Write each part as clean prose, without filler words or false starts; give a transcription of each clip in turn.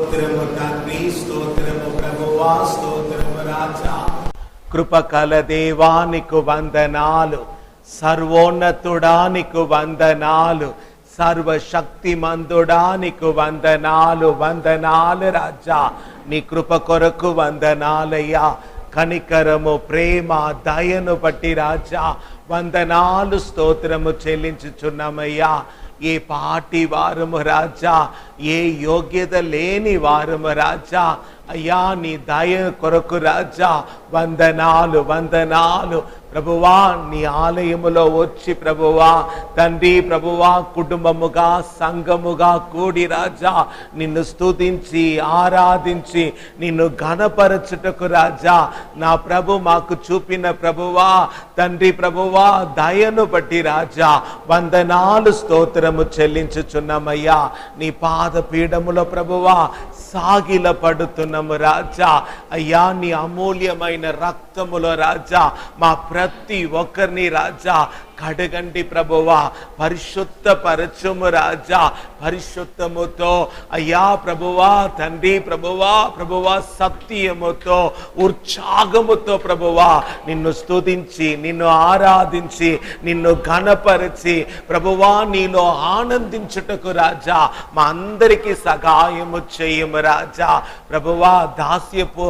స్తోత్రము తండ్రి, స్తోత్రము ప్రభువా, స్తోత్రము రాజా. కృపకల దేవానికి వందనాలు, సర్వోన్నతుడానికి వందనాలు, సర్వశక్తిమంతుడానికి వందనాలు. వందనాలు రాజా, నీ కృప కొరకు వందనాలయ్యా. కనికరము, ప్రేమ, దయను బట్టి రాజా వందనాలు, స్తోత్రము చెల్లించుచున్నామయ్యా. ఏ పాటి వారము రాజా, ఏ యోగ్యత లేని వారము రాజా, అయ్యా నీ దయ కొరకు రాజా వందనాలు. వందనాలు ప్రభువా, నీ ఆలయములో వచ్చి ప్రభువా తండ్రి ప్రభువా కుటుంబముగా సంఘముగా కూడి రాజా నిన్ను స్తుతించి ఆరాధించి నిన్ను ఘనపరచుటకు రాజా నా ప్రభు మాకు చూపిన ప్రభువా తండ్రి ప్రభువా దయను బట్టి రాజా వందనాలు, స్తోత్రము చెల్లించుచున్నామయ్యా. నీ పాదపీఠములో ప్రభువా సాగిల పడుతున్నాము రాజా. అయ్యా నీ అమూల్యమైన రక్తములో రాజా మా ప్రతి ఒక్కరిని రాజా కడగండి ప్రభువా, పరిశుద్ధ పరచుము రాజా. పరిశుద్ధముతో అయ్యా ప్రభువా తండ్రి ప్రభువా ప్రభువా సత్యముతో ఉత్సాహముతో ప్రభువా నిన్ను స్తుతించి నిన్ను ఆరాధించి నిన్ను ఘనపరిచి ప్రభువా నీలో ఆనందించుటకు రాజా మా అందరికీ సహాయము చేయము రాజా. ప్రభువా దాస్యపు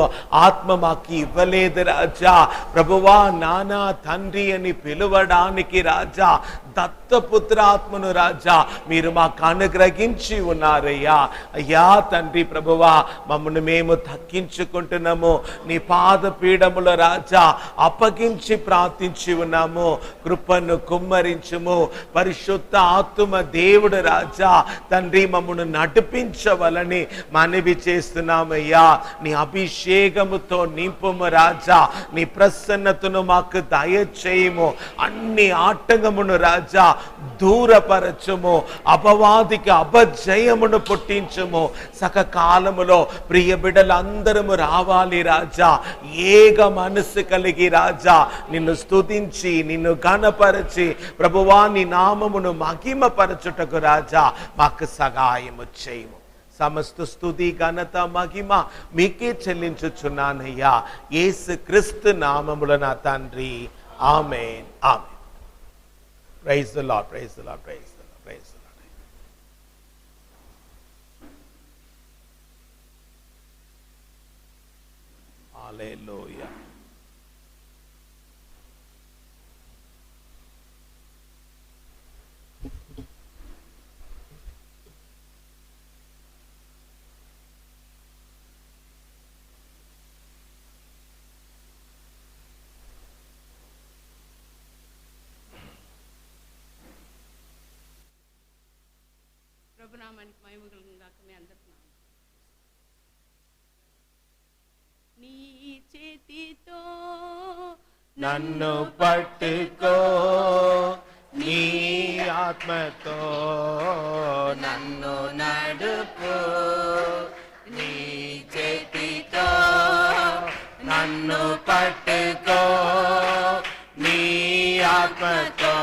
ఆత్మ మాకు ఇవ్వలేదు రాజా. ప్రభువా నానా తండ్రి అని పిలువడానికి రాజా దత్తపుత్రాత్మను రాజా మీరు మాకు అనుగ్రహించి ఉన్నారయ్యా. అయ్యా తండ్రి ప్రభువా మమ్మల్ని మేము తగ్గించుకుంటున్నాము, నీ పాదపీఠముల రాజా అప్పగించి ప్రార్థించి ఉన్నాము. కృపను కుమ్మరించుము పరిశుద్ధ ఆత్మ దేవుడు రాజా తండ్రి మమ్మల్ని నడిపించవలని మనవి చేస్తున్నామయ్యా. నీ అభిషేకముతో నింపుము రాజా, నీ ప్రసన్నతను మాకు దయచేయము. అన్ని ఆటంకమును రాజా దూరపరచుము, అపవాదికి అపజయమును పుట్టించుము. సకకాలములో ప్రియ బిడ్డలందరము రావాలి రాజా, ఏక మనసు కలిగి రాజా నిన్ను స్తుతించి నిన్ను ఘనపరచి ప్రభువా నీ నామమును మహిమపరచుటకు రాజా మాకు సహాయము చేయము. సమస్త స్తుతి ఘనత మహిమ మీకే చెల్లించుచున్నానయ్యా యేసు క్రీస్తు నామములో నా తండ్రి, ఆమేన్ ఆమేన్. Praise the Lord, praise the Lord, praise the Lord, praise the Lord. Hallelujah. ప్రభునామానికి మహిమ కలుగును గాక. మీ అందరికీ నీ చేతితో నన్ను పట్టుకో, నీ ఆత్మతో నన్ను నడుపు, నీ చేతితో నన్ను పట్టుకో, నీ ఆత్మతో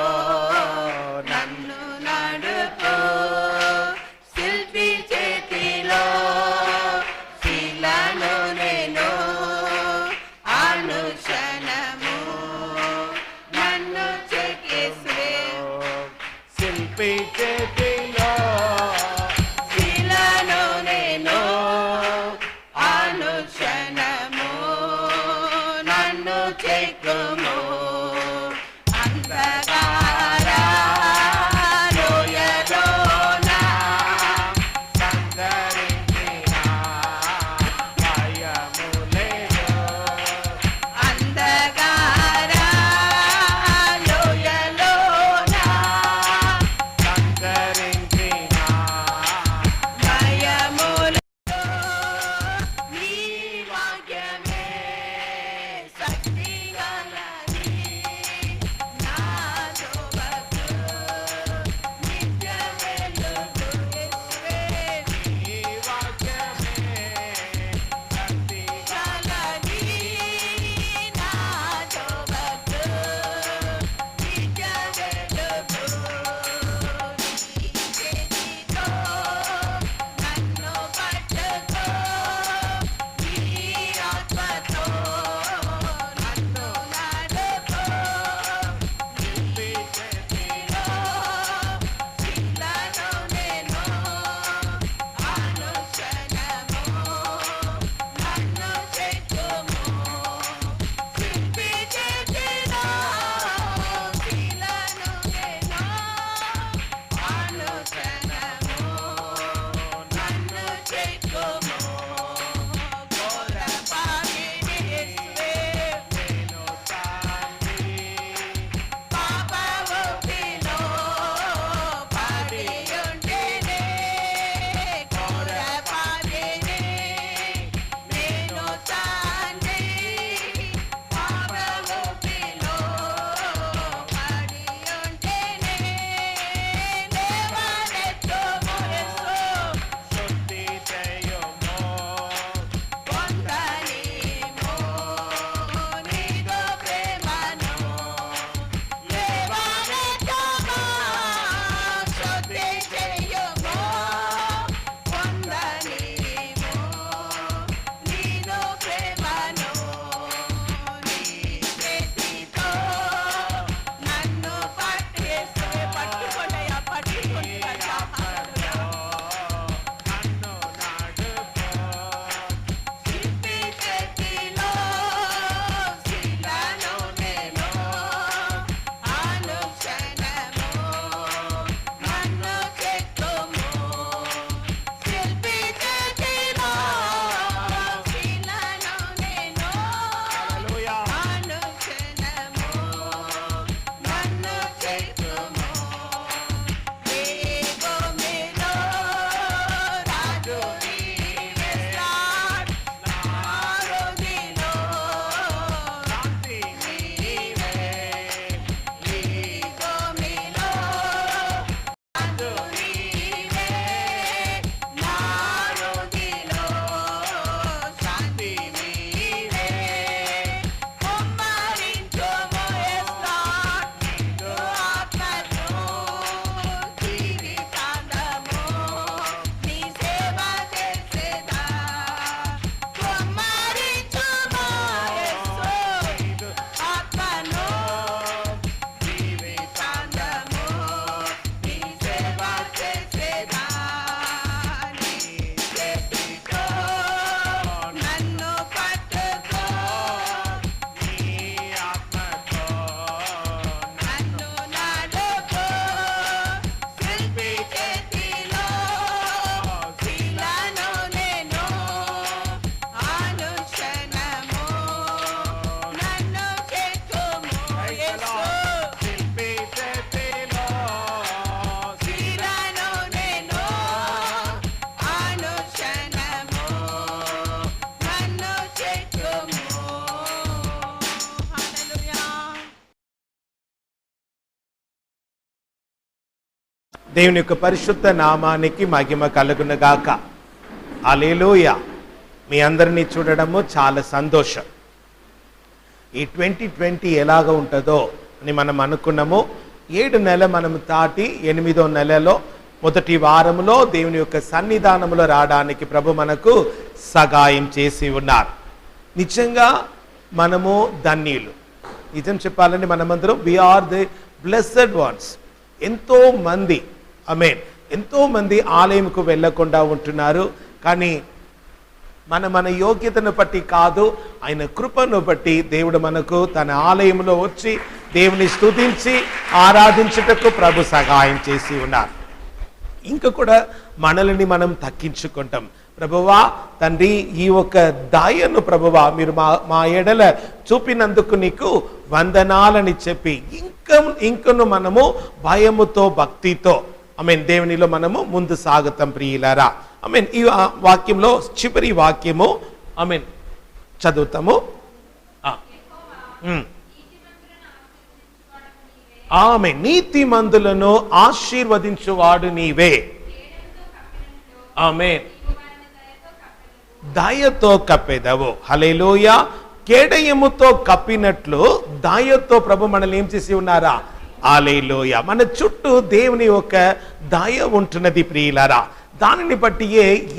నన్ను నడుపు. శిల్పి చేతిలో శిలను నేను అనుక్షణము నన్ను చెక్కేసే. శిల్పి చేతిలో శిలను నేను అనుక్షణము నన్ను చెక్కుము. అంతగా దేవుని యొక్క పరిశుద్ధ నామానికి మహిమ కలుగునుగాక. హల్లెలూయా. మీ అందరినీ చూడడము చాలా సంతోషం. ఈ 2020 ఎలాగ ఉంటుందో అని మనం అనుకున్నాము. 7 నెల మనం దాటి 8వ నెలలో మొదటి వారంలో దేవుని యొక్క సన్నిధానంలో రావడానికి ప్రభు మనకు సహాయం చేసి ఉన్నారు. నిజంగా మనము ధన్యులు. నిజం చెప్పాలంటే మనమందరం వీఆర్ ది బ్లెస్సెడ్ వన్స్. ఎంతో మంది ఆలయంకు వెళ్ళకుండా ఉంటున్నారు. కానీ మన యోగ్యతను బట్టి కాదు, ఆయన కృపను బట్టి దేవుడు మనకు తన ఆలయంలో వచ్చి దేవుని స్తుతించి ఆరాధించుటకు ప్రభు సహాయం చేసి ఉన్నారు. ఇంకా కూడా మనల్ని మనం తగ్గించుకుంటాం. ప్రభువా తండ్రి, ఈ ఒక దయను ప్రభువా మీరు మా ఎడల చూపినందుకు నీకు వందనాలని చెప్పి ఇంకను మనము భయముతో భక్తితో దేవునిలో మనము ముందు సాగుతాం ప్రియులారా. ఈ వాక్యంలో చివరి వాక్యము చదువుతాము. నీతిమంతులను ఆశీర్వదించువాడు నీవే. ఆమేన్. దయతో కప్పెదవు. హల్లెలూయా. కేడయముతో కప్పినట్లు దయతో ప్రభు మనల్ని ఏం చేసి ఉన్నారా? హల్లెలూయా. మన చుట్టూ దేవుని యొక్క దయ ఉంటున్నది ప్రియులారా. దానిని బట్టి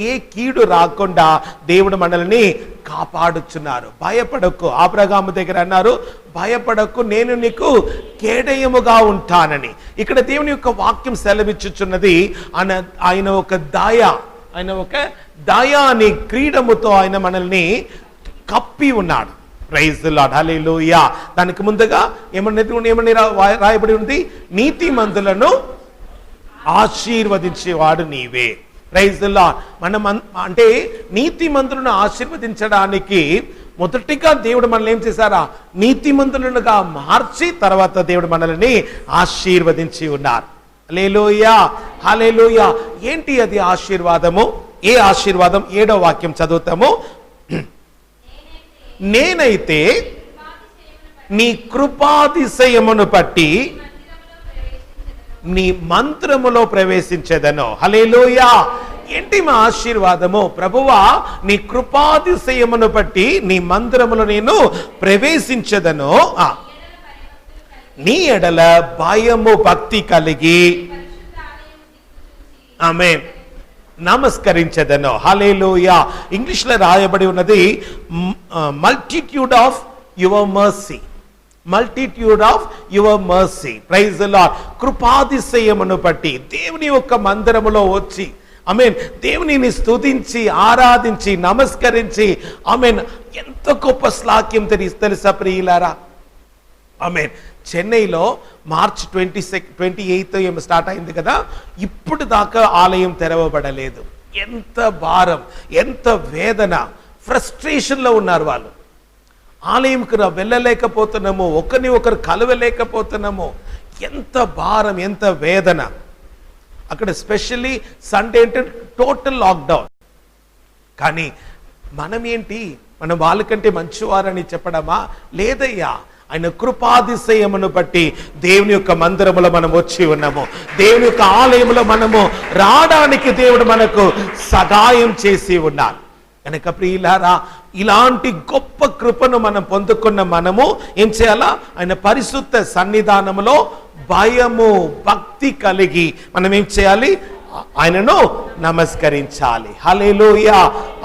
ఏ కీడు రాకుండా దేవుడు మనల్ని కాపాడుచున్నారు. భయపడకు. అబ్రహాము దగ్గర అన్నారు, భయపడకు, నేను నీకు కేడయముగా ఉంటానని. ఇక్కడ దేవుని యొక్క వాక్యం సెలవిచ్చుచున్నది ఆయన ఒక దయ అని క్రీడముతో ఆయన మనల్ని కప్పి ఉన్నాడు. Praise the lord. హల్లెలూయా. దానికి ముందుగా ఏమని రాయబడి ఉంది? నీతిమంతులను ఆశీర్వదించేవాడు నీవే. Praise the lord. మనం అంటే నీతిమంతులను ఆశీర్వదించడానికి మొదటిగా దేవుడు మనల్ని ఏం చేశారా? నీతిమంతులుగా మార్చి తర్వాత దేవుడు మనల్ని ఆశీర్వదించి ఉన్నారు. హల్లెలూయా. హల్లెలూయా. ఏంటి అది ఆశీర్వాదము? ఏ ఆశీర్వాదం? 7వ వాక్యం చదువుతాము. నేనైతే నీ కృపాతిశయమును బట్టి నీ మంత్రములో ప్రవేశించేదను. హల్లెలూయా. ఏంటి మా ఆశీర్వాదము? ప్రభువా నీ కృపాతిశయమును బట్టి నీ మందిరములో నేను ప్రవేశించదను. నీ ఎడల భయము భక్తి కలిగి ఆమేన్ నమస్కరించదను. హల్లెలూయా. ఇంగ్లీష్ లో రాయబడి ఉన్నది multitude of your mercy. Multitude of your mercy. Praise the lord. కృపాతిశయమును బట్టి దేవుని యొక్క మందిరములో వచ్చి దేవునిని స్తుతించి ఆరాధించి నమస్కరించి ఎంత గొప్ప శ్లాఘ్యం తెలుసా ప్రియులారా? చెన్నైలో మార్చ్ 28 స్టార్ట్ అయింది కదా, ఇప్పుడు దాకా ఆలయం తెరవబడలేదు. ఎంత భారం, ఎంత వేదన, ఫ్రస్ట్రేషన్లో ఉన్నారు వాళ్ళు. ఆలయంకు వెళ్ళలేకపోతున్నాము, ఒకరిని ఒకరు కలవలేకపోతున్నాము. ఎంత భారం, ఎంత వేదన. అక్కడ స్పెషల్లీ సండే అంటే టోటల్ లాక్డౌన్. కానీ మనం ఏంటి, మనం వాళ్ళకంటే మంచివారని చెప్పడమా? లేదయ్యా, ఆయన కృపాతిశయమును బట్టి దేవుని యొక్క మందిరములో మనం వచ్చి ఉన్నాము. దేవుని యొక్క ఆలయంలో మనము రావడానికి దేవుడు మనకు సహాయం చేసి ఉన్నారు. కనుక ప్రియులారా, ఇలాంటి గొప్ప కృపను మనం పొందుకున్న మనము ఏం చేయాలా? ఆయన పరిశుద్ధ సన్నిధానములో భయము భక్తి కలిగి మనం ఏం చేయాలి? ఆయనను నమస్కరించాలి. హల్లెలూయా.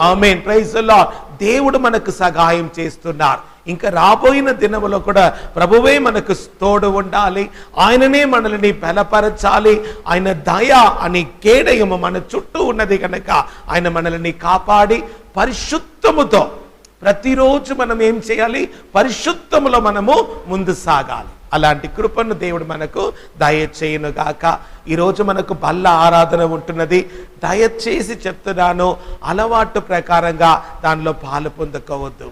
ఆమేన్. Praise the lord. దేవుడు మనకు సహాయం చేస్తున్నారు. ఇంకా రాబోయిన దినములో కూడా ప్రభువే మనకు తోడు ఉండాలి. ఆయననే మనల్ని బలపరచాలి. ఆయన దయ అని కేడయము మన చుట్టూ ఉన్నది కనుక ఆయన మనల్ని కాపాడి పరిశుద్ధముతో ప్రతిరోజు మనం ఏం చేయాలి? పరిశుద్ధములో మనము ముందు సాగాలి. అలాంటి కృపను దేవుడు మనకు దయచేయునుగాక. ఈరోజు మనకు బల్ల ఆరాధన ఉంటున్నది. దయచేసి చెప్తున్నాను, అలవాటు ప్రకారంగా దానిలో పాలు పొందుకోవద్దు.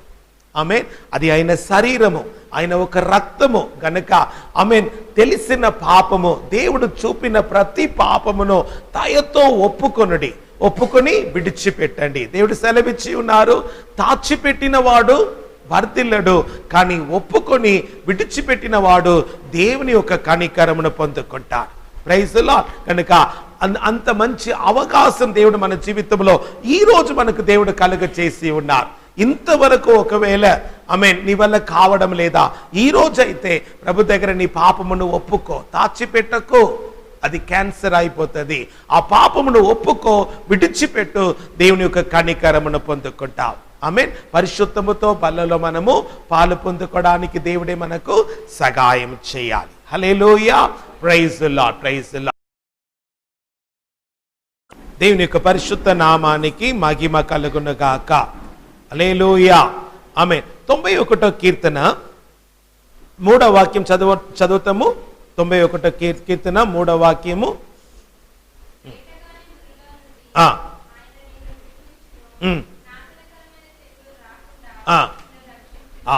ఆమేన్. అది ఆయన శరీరము, ఆయన ఒక రక్తము గనుక ఆమేన్. తెలిసిన పాపము, దేవుడు చూపిన ప్రతి పాపమును దయతో ఒప్పుకొని విడిచిపెట్టండి. దేవుడు సెలవిచ్చి ఉన్నారు, తాచిపెట్టిన వాడు వర్ధిల్లడు, కానీ ఒప్పుకొని విడిచిపెట్టిన వాడు దేవుని యొక్క కనికరమును పొందుకుంటాడు. Praise the lord. కనుక అంత మంచి అవకాశం దేవుడు మన జీవితంలో ఈ రోజు మనకు దేవుడు కలుగ చేసి ఉన్నారు. ఇంతవరకు ఒకవేళ ఆమేన్ నీ వల్ల కావడం లేదా, ఈ రోజు అయితే ప్రభు దగ్గర నీ పాపమును ఒప్పుకో, దాచిపెట్టకు, అది క్యాన్సర్ అయిపోతుంది. ఆ పాపమును ఒప్పుకో, విడిచిపెట్టు, దేవుని యొక్క కనికరమును పొందుకుంటావు. ఆమేన్. పరిశుద్ధముతో బల్లలో మనము పాలు పొందుకోవడానికి దేవుడే మనకు సహాయం చేయాలి. హల్లెలూయా. Praise the lord. Praise the lord. దేవుని యొక్క పరిశుద్ధ నామానికి మహిమ కలుగును గాక. హల్లెలూయా. ఆమేన్. 91వ కీర్తన 3వ వాక్యం చదువుతాము. 91వ కీర్తన 3వ వాక్యము.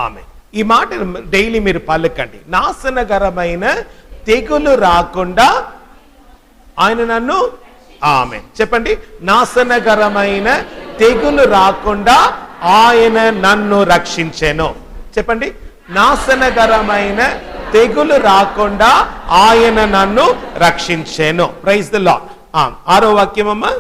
ఆమేన్. ఈ మాట డైలీ మీరు పలకండి. నాశనకరమైన తెగులు రాకుండా ఆయన నన్ను, ఆమేన్ చెప్పండి, నాశనకరమైన తెగులు రాకుండా ఆయన నన్ను రక్షించెను. చెప్పండి, నాశనకరమైన తెగులు రాకుండా ఆయన నన్ను రక్షించెను. Praise the lord. 6వ వాక్యం అమ్మా.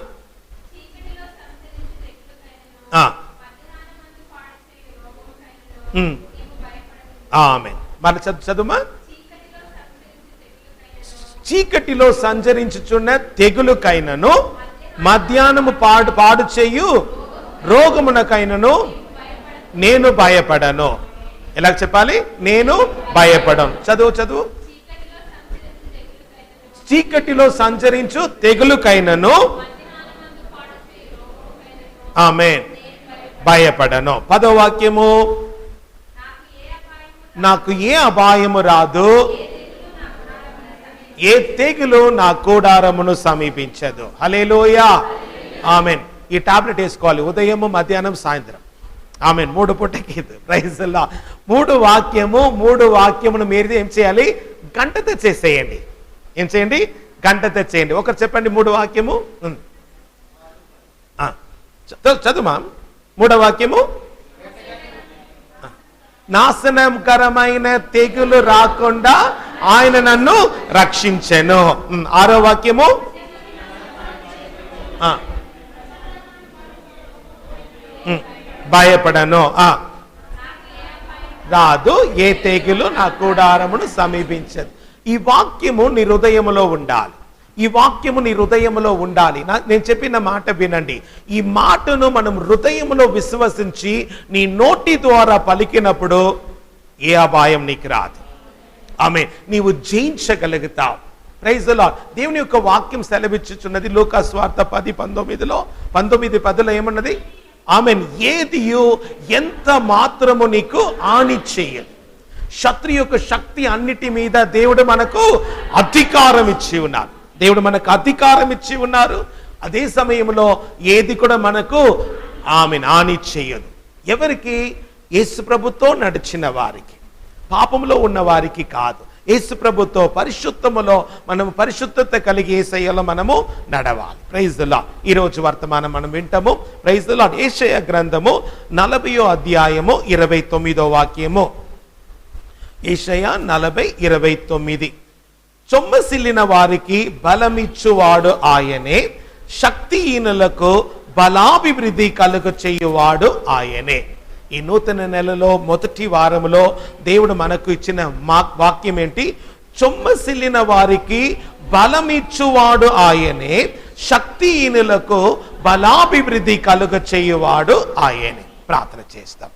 ఆమేన్. మరి చదువుమా. చీకటిలో సంచరించుచున్న తెగులుకైనను మధ్యాహ్నము పాడు చేయు రోగమునకైనను నేను భయపడను. ఎలా చెప్పాలి? నేను భయపడను. చదువు. చీకటిలో సంచరించు తెగులుకైనను ఆమేన్ భయపడను. 10వ వాక్యము. నాకు ఏ అపాయము రాదు, ఏ తెగులు నా కూడారమును సమీపించదు. హల్లెలూయా. ఆమేన్. ఈ టాబ్లెట్ వేసుకోవాలి ఉదయము, మధ్యాహ్నం, సాయంత్రం. ఆమేన్. 3 పూటకి. Praise the lord. 3 వాక్యమును మీరు ఏం చేయాలి? గంట తెచ్చేసేయండి. ఏం చేయండి? గంట తెచ్చేయండి. ఒకరు చెప్పండి 3 వాక్యము. చదువుమా. 3వ వాక్యము. నాశనకరమైన తెగులు రాకుండా ఆయన నన్ను రక్షించెను. 6వ వాక్యము. భయపడను. రాదు, ఏ తెగులు నా కూడారమును సమీపించదు. ఈ వాక్యము నీ హృదయములో ఉండాలి. ఈ వాక్యము నీ హృదయములో ఉండాలి. నేను చెప్పిన మాట వినండి. ఈ మాటను మనం హృదయములో విశ్వసించి నీ నోటి ద్వారా పలికినప్పుడు ఏ అపాయం నీకు రాదు. ఆమేన్. నీవు జయించగలుగుతావు. Praise the lord. దేవుని యొక్క వాక్యం సెలవిచ్చుచున్నది లూకా సువార్త 10:19లో 19:10లో ఏమన్నది? ఆమేన్. ఏదియు ఎంత మాత్రము నీకు హాని చేయదు. శత్రు యొక్క శక్తి అన్నిటి మీద దేవుడు మనకు అధికారం ఇచ్చి ఉన్నారు. దేవుడు మనకు అధికారం ఇచ్చి ఉన్నారు. అదే సమయంలో ఏది కూడా మనకు ఆమేన్ హాని చేయదు. ఎవరికి? యేసు ప్రభుతో నడిచిన వారికి, పాపంలో ఉన్న వారికి కాదు. యేసు ప్రభుతో పరిశుద్ధములో మనం పరిశుద్ధత కలిగి యేసయ్యలో మనము నడవాలి. Praise the Lord. ఈ రోజు వర్తమానం మనం వింటాము. Praise the Lord. యెషయా గ్రంథము 40వ అధ్యాయము 29వ వాక్యము. యెషయా 40:29. సొమ్మసిల్లిన వారికి బలమిచ్చువాడు ఆయనే, శక్తిహీనులకు బలాభివృద్ధి కలుగ చేయువాడు ఆయనే. ఈ నూతన నెలలో మొదటి వారములో దేవుడు మనకు ఇచ్చిన వాక్యం ఏంటి? సొమ్మసిల్లిన వారికి బలమిచ్చువాడు ఆయనే, శక్తిహీనులకు బలాభివృద్ధి కలుగ చేయువాడు ఆయనే. ప్రార్థన చేస్తాం.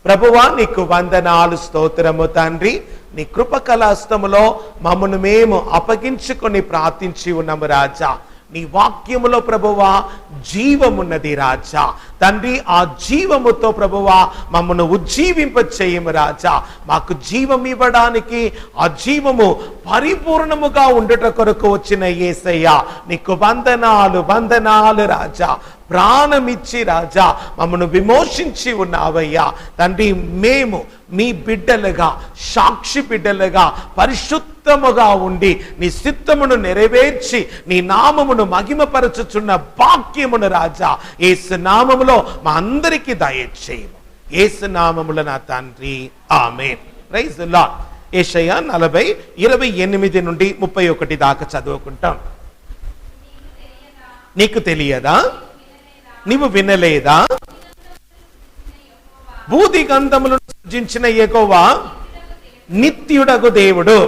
ప్రభువా, నీకు వందనాలు, స్తోత్రము తండ్రి. నీ కృపకలాస్తములో మమ్మను మేము అప్పగించుకొని ప్రార్థించి ఉన్నాము రాజా. నీ వాక్యములో ప్రభువా జీవమున్నది రాజా. తండ్రి, ఆ జీవముతో ప్రభువా మమ్మను ఉజ్జీవింప చేయము రాజా. మాకు జీవం ఇవ్వడానికి, ఆ జీవము పరిపూర్ణముగా ఉండుట కొరకు వచ్చిన యేసయ్య, నీకు వందనాలు రాజా. ప్రాణమిచ్చి రాజా మమ్మను విమోచించి ఉన్నావయ్యా. తండ్రి, మేము నీ బిడ్డలుగా, సాక్షి బిడ్డలుగా పరిశుద్ధముగా ఉండి నీ చిత్తమును నెరవేర్చి నీ నామమును మహిమపరచుచున్న భాగ్యమును రాజా యేసు నామములో మా అందరికీ దయచేయము. యేసు నామములో నా తండ్రి, ఆమేన్. Praise the Lord. యెషయా 40:28 నుండి 31 దాకా చదువుకుంటాం. నీకు తెలియదా? నీవు వినలేదా? భూదిగంధములను సృజించిన యెహోవా నిత్యుడగు దేవుడు.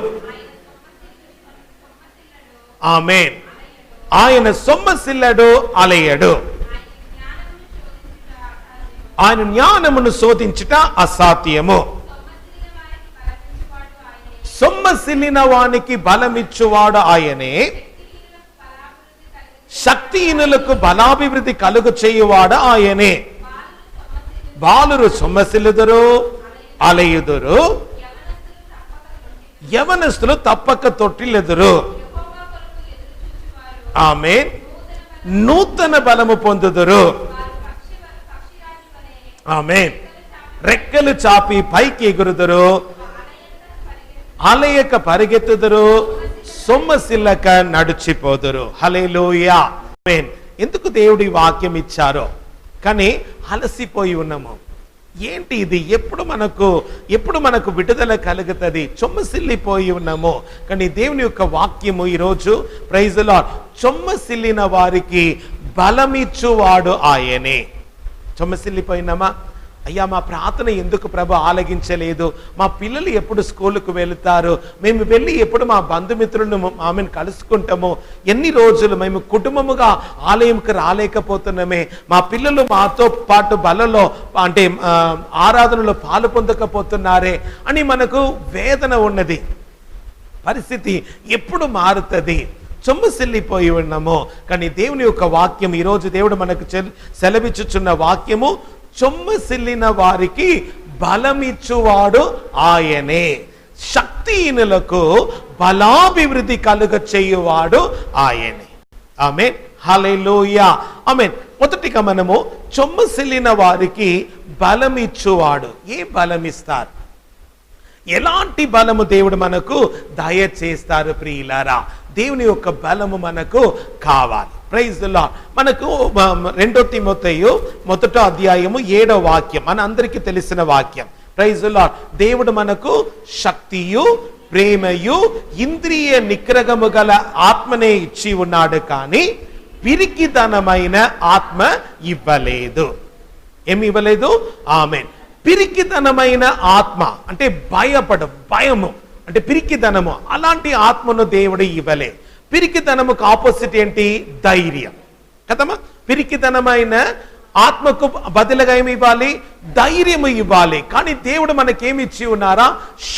ఆమేన్. ఆయన సొమ్మసిల్లడు, అలయడు. ఆయన జ్ఞానమును శోధించుట అసాధ్యము. సొమ్మసిల్లిన వానికి బలమిచ్చువాడు ఆయనే. శక్తిహీనులకు బలాభివృద్ధి కలుగు చేయువాడు ఆయనే. బాలురు సొమ్మసిల్లుదురు, అలయుదురు. యవనస్తులు తప్పక తొట్టిల్లెదురు. ఆమేన్. నూతన బలము పొందుదురు. ఆమేన్. రెక్కలు చాపి పైకి ఎగురుదురు, అలయక పరిగెత్తుదురు, సొమ్మసిల్లక నడిచిపోదురు. హల్లెలూయా. ఆమేన్. ఎందుకు దేవుడి వాక్యం ఇచ్చారో కానీ అలసిపోయి ఉన్నాము. ఏంటి ఇది? ఎప్పుడు మనకు విడుదల కలుగుతుంది? సొమ్మసిల్లిపోయి ఉన్నాము. కానీ దేవుని యొక్క వాక్యము ఈరోజు ప్రైజ్ ది లార్డ్, సొమ్మసిల్లిన వారికి బలమిచ్చువాడు ఆయనే. సొమ్మసిల్లిపోయినామా? అయ్యా మా ప్రార్థన ఎందుకు ప్రభు ఆలగించలేదు? మా పిల్లలు ఎప్పుడు స్కూలుకు వెళుతారు? మేము వెళ్ళి ఎప్పుడు మా బంధుమిత్రులను ఆమెను కలుసుకుంటాము? ఎన్ని రోజులు మేము కుటుంబముగా ఆలయంకి రాలేకపోతున్నామే? మా పిల్లలు మాతో పాటు బలలో అంటే ఆరాధనలో పాలు పొందకపోతున్నారే అని మనకు వేదన ఉన్నది. పరిస్థితి ఎప్పుడు మారుతుంది? సొమ్మసిల్లిపోయి ఉన్నాము. కానీ దేవుని యొక్క వాక్యం ఈరోజు దేవుడు మనకు సెలవిచ్చుచున్న వాక్యము, సొమ్మసిల్లిన వారికి బలమిచ్చువాడు ఆయనే. శక్తిహీనులకు బలాభివృద్ధి కలుగ చేయువాడు ఆయనే. ఆమేన్. హల్లెలూయా. ఆమేన్. మొదటిగా మనము సొమ్మసిల్లిన వారికి బలమిచ్చువాడు. ఏ బలమిస్తారు? ఎలాంటి బలము దేవుడు మనకు దయచేస్తారు ప్రియులారా? దేవుని యొక్క బలము మనకు కావాలి. Praise the Lord. మనకు 2 తిమోతేయు 1వ అధ్యాయము 7వ వాక్యం మన అందరికీ తెలిసిన వాక్యం. Praise the lord. దేవుడు మనకు శక్తియు, ప్రేమయు, ఇంద్రియ నిగ్రహము గల ఆత్మనే ఇచ్చి ఉన్నాడు, కానీ పిరికిదనమైన ఆత్మ ఇవ్వలేదు. ఏమి ఇవ్వలేదు? ఆమేన్. పిరికిదనమైన ఆత్మ అంటే భయము అంటే పిరికిదనము. అలాంటి ఆత్మను దేవుడు ఇవ్వలే. పిరికిదనముకు ఆపోజిట్ ఏంటి? ధైర్యం కదమ్మా. పిరికిదనమైన ఆత్మకు బదులుగా ఏమి ఇవ్వాలి? ధైర్యము ఇవ్వాలి. కానీ దేవుడు మనకేమి ఇచ్చి ఉన్నారా?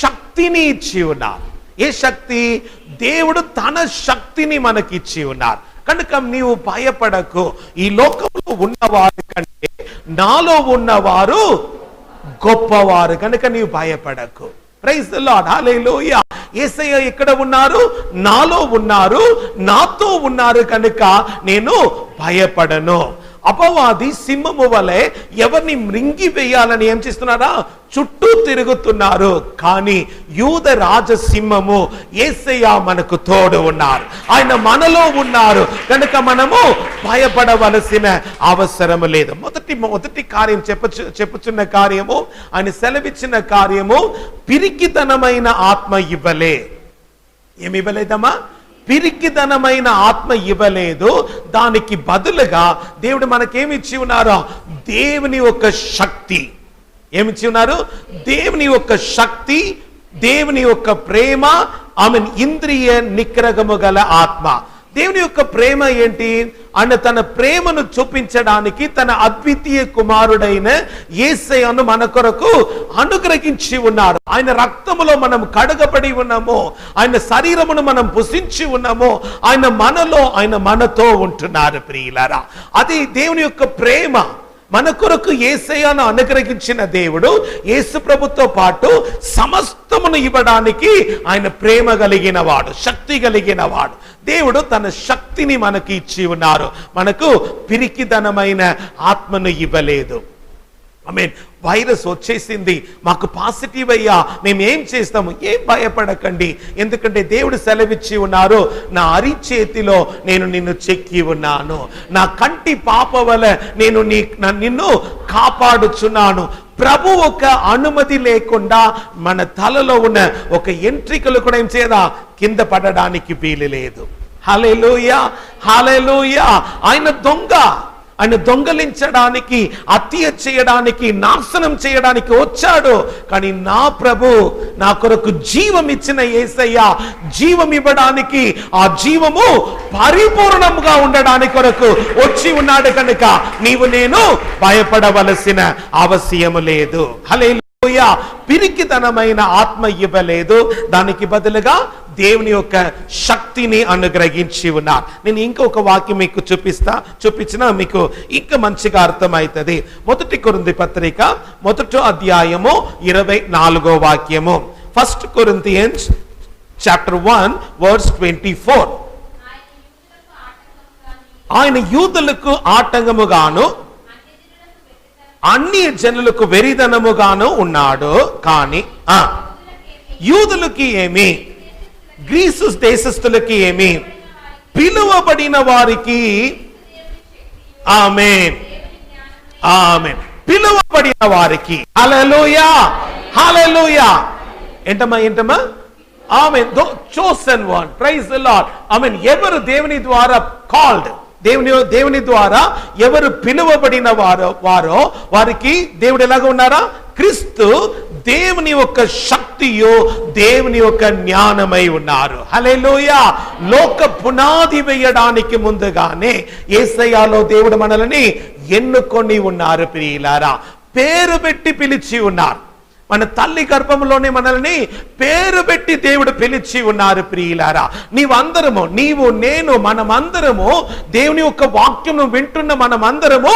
శక్తిని ఇచ్చి ఉన్నారు. ఏ శక్తి? దేవుడు తన శక్తిని మనకి ఇచ్చి ఉన్నారు. కనుక నీవు భయపడకు. ఈ లోకంలో ఉన్నవారు కంటే నాలో ఉన్నవారు గొప్పవారు. కనుక నీవు భయపడకు. Praise the lord. హల్లెలూయా. యేసయ్య ఎక్కడ ఉన్నారు? నాలో ఉన్నారు, నాతో ఉన్నారు. కనుక నేను భయపడను. అపవాది సింహము వలె ఎవరిని మృంగి వేయాలని ఏం చేస్తున్నారా? చుట్టూ తిరుగుతున్నారు. కానీ యూద రాజసింహము యేసయ్య మనకు తోడు ఉన్నారు. ఆయన మనలో ఉన్నారు. కనుక మనము భయపడవలసిన అవసరం లేదు. మొదటి కార్యం చెప్పుచున్న కార్యము, ఆయన సెలవిచ్చిన కార్యము, పిరికితనమైన ఆత్మ ఇవ్వలే. ఏమి ఇవ్వలేదమ్మా? పిరికిదనమైన ఆత్మ ఇవ్వలేదు. దానికి బదులుగా దేవుడు మనకేమి ఇచ్చి ఉన్నారు? దేవుని యొక్క శక్తి. ఏమిచ్చి ఉన్నారు? దేవుని యొక్క శక్తి, దేవుని యొక్క ప్రేమ, ఆమె ఇంద్రియ నిగ్రహము గల ఆత్మ. దేవుని యొక్క ప్రేమ ఏంటి? ఆయన తన ప్రేమను చూపించడానికి తన అద్వితీయ కుమారుడైన యేసయ్యను మన కొరకు అనుగ్రహించి ఉన్నారు. ఆయన రక్తములో మనం కడగబడి ఉన్నాము. ఆయన శరీరమును మనం పుసించి ఉన్నాము. ఆయన మనలో, ఆయన మనతో ఉంటున్నారు ప్రియులారా. అది దేవుని యొక్క ప్రేమ. మన కొరకు యేసయ్యను అనుగ్రహించిన దేవుడు యేసు ప్రభుతో పాటు సమస్తమును ఇవ్వడానికి ఆయన ప్రేమ కలిగిన వాడు, శక్తి కలిగిన వాడు. దేవుడు తన శక్తిని మనకి ఇచ్చి ఉన్నారు. మనకు పిరికిదనమైన ఆత్మను ఇవ్వలేదు. ఆమేన్. వైరస్ వచ్చేసింది, మాకు పాజిటివ్ అయ్యా, మేము ఏం చేస్తాము? ఏం భయపడకండి. ఎందుకంటే దేవుడు సెలవిచ్చి ఉన్నారు, నా అరిచేతిలో నేను నిన్ను చెక్కి ఉన్నాను, నా కంటి పాప వలె నేను నిన్ను కాపాడుచున్నాను. ప్రభు ఒక అనుమతి లేకుండా మన తలలో ఉన్న ఒక ఎంట్రికలు కూడా ఏం చేయదా కింద పడడానికి వీలు లేదు. హల్లెలూయా, హల్లెలూయా. ఆయన దొంగలించడానికి, హత్య చేయడానికి, నాశనం చేయడానికి వచ్చాడు. కానీ నా ప్రభు నా కొరకు జీవం ఇచ్చిన యేసయ్య జీవం ఇవ్వడానికి, ఆ జీవము పరిపూర్ణంగా ఉండడానికి కొరకు వచ్చి ఉన్నాడు. కనుక నీవు నేను భయపడవలసిన అవశ్యము లేదు. హల్లెలూయా. పిరికితనమైన ఆత్మ ఇవ్వలేదు, దానికి బదులుగా దేవుని యొక్క శక్తిని అనుగ్రహించి ఉన్నారు. నేను ఇంకొక వాక్యం మీకు చూపించినా మీకు ఇంకా మంచిగా అర్థమవుతుంది. 1 కొరింథీ పత్రిక 1వ అధ్యాయము 24వ వాక్యము. 1 Corinthians chapter 1 verse 24. ఆయన యూదులకు ఆటంకముగాను అన్ని జనులకు వెరిదనముగాను ఉన్నాడు. కానీ యూదులకి ఏమి, గ్రీసు దేశస్థులకి ఏమి, పిలువబడిన వారికి ఆమేన్, ఆమేన్, పిలువబడిన వారికి. హల్లెలూయా, హల్లెలూయా. ఏంటమ్మా ఆమేన్. Chosen one, praise the lord. ఆమేన్. ఎవరు దేవుని ద్వారా కాల్డ్, దేవుని ద్వారా ఎవరు పిలువబడిన వారో వారికి దేవుడు ఎలాగ ఉన్నారా? క్రీస్తు దేవుని యొక్క శక్తియో దేవుని యొక్క జ్ఞానమై ఉన్నారు. హల్లెలూయా. లోక పునాది వేయడానికి ముందుగానే యేసయ్యలో దేవుడు మనల్ని ఎన్నుకొని ఉన్నారు. ప్రియులారా, పేరు పెట్టి పిలిచి ఉన్నారు. మన తల్లి గర్భంలోనే మనల్ని పేరు పెట్టి దేవుడు పిలిచి ఉన్నారు. ప్రియులారా, నీవు నేను మనమందరము దేవుని యొక్క వాక్యం వింటున్న మనమందరము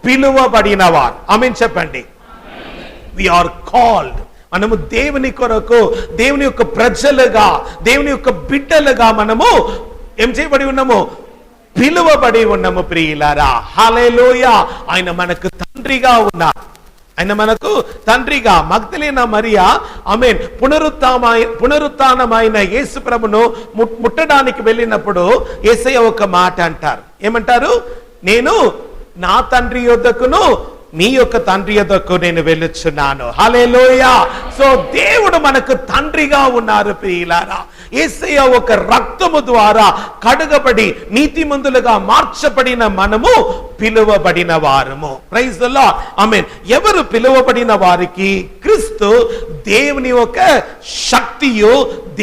పిలువబడిన వారు. ఆమేన్ చెప్పండి. We are called. మనము దేవుని కొరకు, దేవుని యొక్క ప్రజలుగా, దేవుని యొక్క బిడ్డలుగా మనము ఏం చేయబడి ఉన్నాము? పిలువబడి ఉన్నాము. ప్రియులారా, హల్లెలూయా. ఆయన మనకు తండ్రిగా ఉన్నారు. ఆయన మనకు తండ్రిగా. మగ్దలేనా మరియా ఆమేన్ పునరుత్థానమైన యేసు ప్రభును ముట్టడానికి వెళ్ళినప్పుడు యేసయ్య ఒక మాట అంటారు. ఏమంటారు? నేను నా తండ్రి యొద్దకును నీ యొక్క తండ్రి యొద్దకు నేను వెళ్ళుచున్నాను. హల్లెలూయా. సో దేవుడు మనకు తండ్రిగా ఉన్నారు. ప్రియులారా, యేసయ్య ఒక రక్తము ద్వారా కడుగబడి నీతిమంతులుగా మార్చబడిన మనము పిలువబడిన వారము. Praise the lord. ఆమేన్. ఎవరు పిలువబడిన వారికి? క్రీస్తు దేవుని యొక్క శక్తియు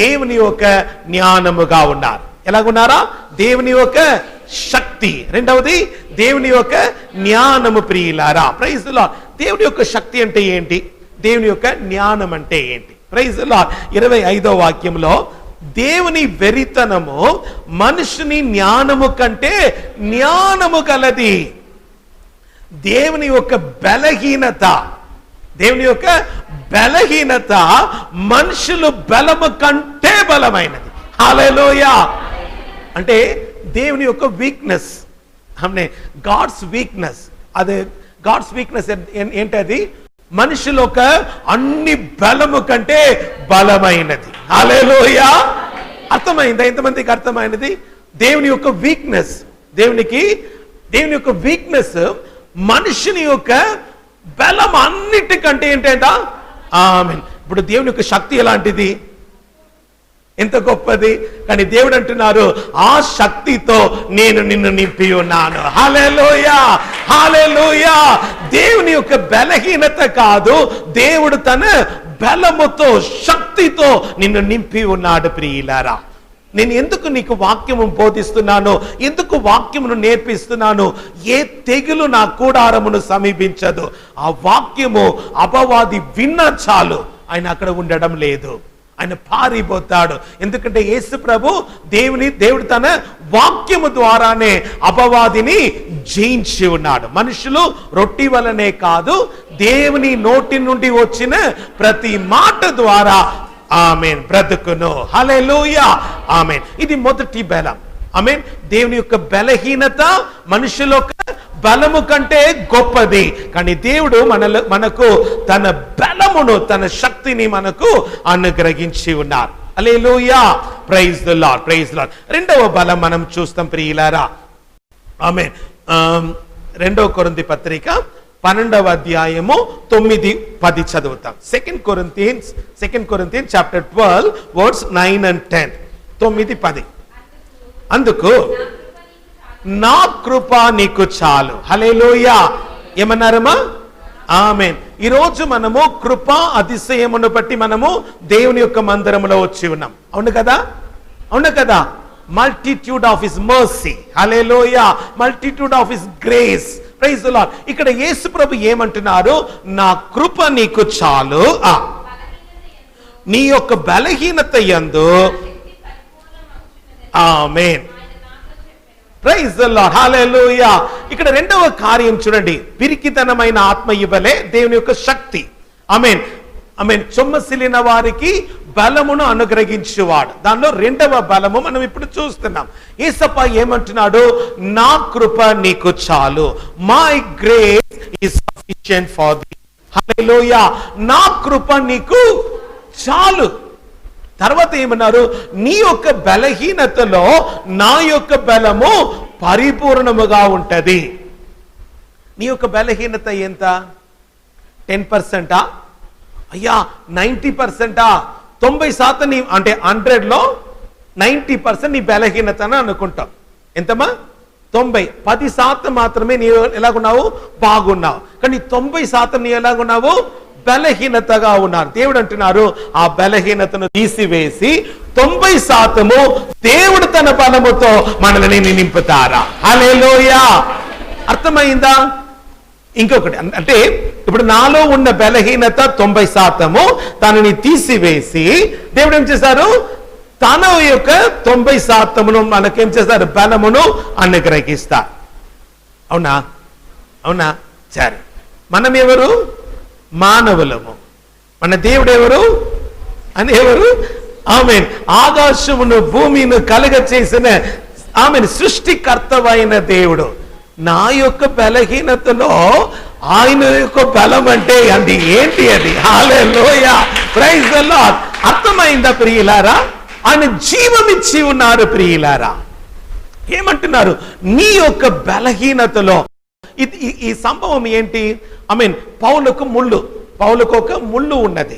దేవుని యొక్క జ్ఞానముగా ఉన్నారు. ఎలాగున్నారా? దేవుని యొక్క శక్తి, రెండవది దేవుని యొక్క జ్ఞానము. ప్రియులారా, ప్రైజ్ ది లార్డ్. దేవుని యొక్క శక్తి అంటే ఏంటి? దేవుని యొక్క జ్ఞానం అంటే ఏంటి? Praise the lord. 25వ వాక్యంలో దేవుని వెరితనము మనుషుని జ్ఞానము కంటే జ్ఞానము కలది. దేవుని యొక్క బలహీనత, దేవుని యొక్క బలహీనత మనుషులు బలము కంటే బలమైనది. హల్లెలూయా. అంటే దేవుని యొక్క వీక్నెస్, గాడ్స్ వీక్నెస్, అదే గాడ్స్ వీక్నెస్ ఏంటది? మనుషుల యొక్క అన్ని బలము కంటే బలమైనది. హల్లెలూయా. అర్థమైందా? ఎంతమందికి అర్థమైనది? దేవుని యొక్క వీక్నెస్, దేవుని యొక్క వీక్నెస్ మనుషుని యొక్క బలం అన్నిటికంటే ఏంటంట? ఆమేన్. ఇప్పుడు దేవుని యొక్క శక్తి ఎలాంటిది? ఎంత గొప్పది. కానీ దేవుడు అంటున్నారు, ఆ శక్తితో నేను నిన్ను నింపి ఉన్నాను. హల్లెలూయా, హల్లెలూయా. దేవుని యొక్క బలహీనత కాదు, దేవుడు తన బలముతో, శక్తితో నిన్ను నింపి ఉన్నాడు. ప్రియులారా, నేను ఎందుకు నీకు వాక్యము బోధిస్తున్నాను, ఎందుకు వాక్యమును నేర్పిస్తున్నాను? ఏ తెగులు నా కూడారమును సమీపించదు. ఆ వాక్యము అపవాది విన్నా చాలు, ఆయన అక్కడ ఉండడం లేదు, ఆయన పారిపోతాడు. ఎందుకంటే యేసు ప్రభు దేవుడు తన వాక్యము ద్వారానే అపవాదిని జయించి ఉన్నాడు. మనుషులు రొట్టి వలనే కాదు, దేవుని నోటి నుండి వచ్చిన ప్రతి మాట ద్వారా ఆమేన్ బ్రతుకును. హల్లెలూయా, ఆమేన్. ఇది మొదటి బలం. ఆమేన్. దేవుని యొక్క బలహీనత మనుషుల యొక్క బలము కంటే గొప్పది. కానీ దేవుడు మనకు తన బలమును, తన శక్తిని మనకు అనుగ్రహించి ఉన్నారు. హల్లెలూయా, praise the lord, praise the lord. రెండవ బలం మనం చూస్తాం ప్రియులారా. ఆమేన్. 2 కొరింథీ పత్రిక 12వ అధ్యాయము 9-10 చదువుతాం. Second Corinthians chapter 12 words 9 and 10. 9-10. అందుకు నా కృప నీకు చాలు. హల్లెలూయా. ఏమన్నారమ్మా? ఆమేన్. ఈరోజు మనము కృప అతిశయమును బట్టి మనము దేవుని యొక్క మందిరంలో వచ్చి ఉన్నాం. అవును కదా? అవును కదా? Multitude of his mercy. Hallelujah. Multitude of his grace. Praise the Lord. ఇక్కడ యేసు ప్రభు ఏమంటున్నారు? నా కృప నీకు చాలు. నీ యొక్క బలహీనత యందు ఆమేన్. Praise the lord. హల్లెలూయా. ఇక్కడ రెండవ కార్యం చూడండి, పిరికితనమైన ఆత్మ ఇవ్వలే దేవుని యొక్క శక్తి. ఆమేన్. ఆమేన్. సొమ్మసిలిన వారికి బలమును అనుగ్రహించువాడు. దానిలో రెండవ బలము మనం ఇప్పుడు చూస్తున్నాం. యేసప్ప ఏమంటున్నాడు? నా కృప నీకు చాలు. My grace is sufficient for thee. హల్లెలూయా. నా కృప నీకు చాలు. తర్వాత ఏమన్నారు? నీ యొక్క బలహీనతలో నా యొక్క బలము పరిపూర్ణముగా ఉంటది. నీ యొక్క బలహీనత ఎంత? 10%? అయ్యా 90%? 90% నీ అంటే 100లో 90% నీ బలహీనత అని అనుకుంటాం. ఎంతమా? 90. 10% మాత్రమే నీ ఎలాగున్నావు? బాగున్నావు. కానీ 90% నీ ఎలాగున్నావు? బలహీనతగా ఉన్నారు. దేవుడు అంటున్నారు ఆ బలహీనతను తీసివేసి 90% దేవుడు తన బలముతో మనల్ని నింపుతారా. హల్లెలూయా. అర్థమైందా? ఇంకొకటి అంటే ఇప్పుడు నాలో ఉన్న బలహీనత 90% తనని తీసివేసి దేవుడు ఏం చేశారు? తన యొక్క 90% మనకేం చేశారు? బలమును అనుగ్రహిస్తారు. అవునా? అవునా? సరే. మనం ఎవరు? మానవులము. మన దేవుడు ఎవరు? అని ఎవరు? ఆమేన్. ఆకాశమును భూమిని కలుగ చేసిన ఆమేన్ సృష్టికర్తవైన దేవుడు. నా యొక్క బలహీనతలో ఆయన యొక్క బలం అంటే అది ఏంటి? అది హల్లెలూయా. Praise the lord. అర్థమైందా ప్రియులారా? ఆయన జీవమిచ్చి ఉన్నారు ప్రియులారా. ఏమంటున్నారు? నీ యొక్క బలహీనతలో ఈ సంభవం ఏంటి? ఆమేన్. పౌలుకు ఒక ముళ్ళు ఉన్నది.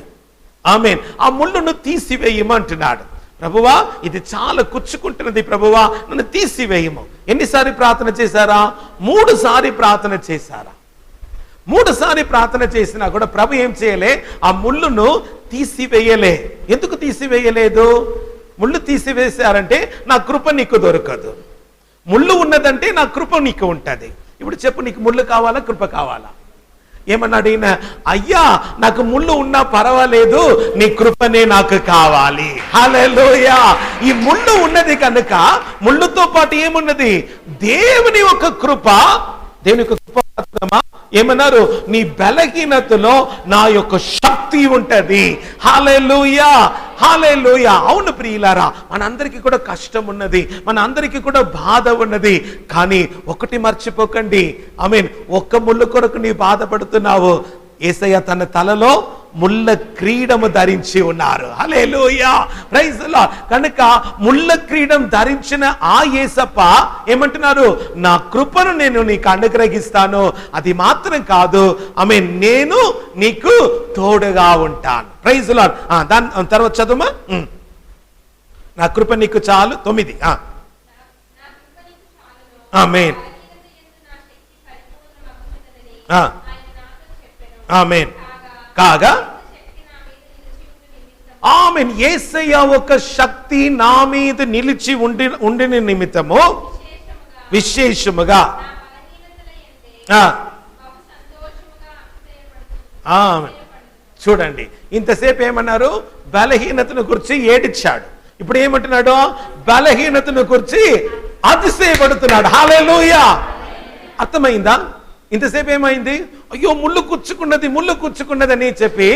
ఆమేన్. ఆ ముళ్ళును తీసివేయమంటున్నాడు. ప్రభువా ఇది చాలా కుచ్చుకుంటున్నది, ప్రభువా నన్ను తీసివేయము. ఎన్నిసారి ప్రార్థన చేశారా? 3 సారి ప్రార్థన చేశారా? 3 సారి ప్రార్థన చేసినా కూడా ప్రభు ఏం చేయలే? ఆ ముళ్ళును తీసివేయలే. ఎందుకు తీసివేయలేదు? ముళ్ళు తీసివేశారంటే నా కృప నీకు దొరకదు. ముళ్ళు ఉన్నదంటే నా కృప నీకు ఉంటది. ఇప్పుడు చెప్పు, నీకు ముళ్ళు కావాలా? కృప కావాలా? ఏమన్నాడు ఈయన? అయ్యా నాకు ముళ్ళు ఉన్నా పర్వాలేదు, నీ కృపనే నాకు కావాలి. హల్లెలూయా. ఈ ముళ్ళు ఉన్నది కనుక ముళ్ళుతో పాటు ఏమున్నది? దేవుని యొక్క కృప. దేవుని యొక్క కృప ఏమన్నారు? నీ బలహీనతలో నా యొక్క శక్తి ఉంటది. హల్లెలూయా. హల్లెలూయా. అవును ప్రియులారా, మనందరికీ కూడా కష్టం ఉన్నది, మన అందరికీ కూడా బాధ ఉన్నది. కానీ ఒకటి మర్చిపోకండి, ఆమేన్, ఒక్క ముళ్ళు కొరకు నీ బాధపడుతున్నావు. యేసయ్య తన తలలో ముళ్ళ క్రీడము ధరించి ఉన్నారు. హల్లెలూయా. Praise the lord. కనుక ముళ్ళ క్రీడం ధరించిన ఆ యేసప్ప ఏమంటున్నారు? నా కృపను నేను నీకు అనుగ్రహిస్తాను. అది మాత్రం కాదు, ఆమేన్, నేను నీకు తోడుగా ఉంటాను. Praise the Lord. దాని తర్వాత చదువుమా. నా కృప నీకు చాలు. 9. ఆమేన్. ఆమేన్. కాగా ఆమేన్. యేసయ్య ఒక శక్తి నా మీద నిలిచి ఉండిన నిమిత్తము విశేషముగా చూడండి, ఇంతసేపు ఏమన్నారు? బలహీనతను గురించి ఏడిచాడు. ఇప్పుడు ఏమంటున్నాడు? బలహీనతను గురించి అతిశయపడుతున్నాడు. హల్లెలూయా. అర్థమైందా? ఇంతసేపు ఏమైంది? అయ్యో ముళ్ళు కూర్చుకున్నది అని చెప్పి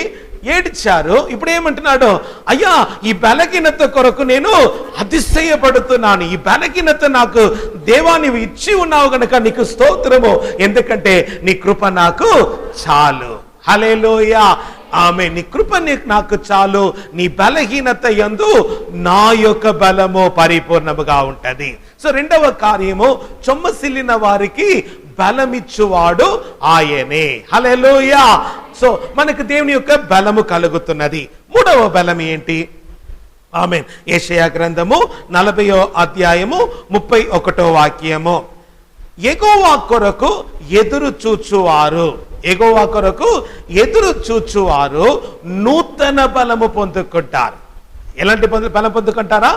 ఏడ్చారు. ఇప్పుడు ఏమంటున్నాడు? అయ్యా ఈ బలహీనత కొరకు నేను అతిశయపడుతున్నాను. ఈ బలహీనత నాకు దేవా నీవు ఇచ్చి ఉన్నావు గనుక నీకు స్తోత్రము, ఎందుకంటే నీ కృప నాకు చాలు. హల్లెలూయా. ఆమె నీ కృప నాకు చాలు, నీ బలహీనత యందు నా యొక్క బలము పరిపూర్ణముగా ఉంటది. సో రెండవ కార్యము, చొమ్మసిల్లిన వారికి బలమిచ్చువాడు ఆయనే. హల్లెలూయా. సో మనకు దేవుని యొక్క బలము కలుగుతున్నది. మూడవ బలం ఏంటి? ఆమేన్. యెషయా గ్రంథము 40వ అధ్యాయము 31వ వాక్యము. యెహోవా కొరకు ఎదురు చూచువారు, యెహోవా కొరకు ఎదురు చూచువారు నూతన బలము పొందుకుంటారు. ఎలాంటి బలం పొందుకుంటారా?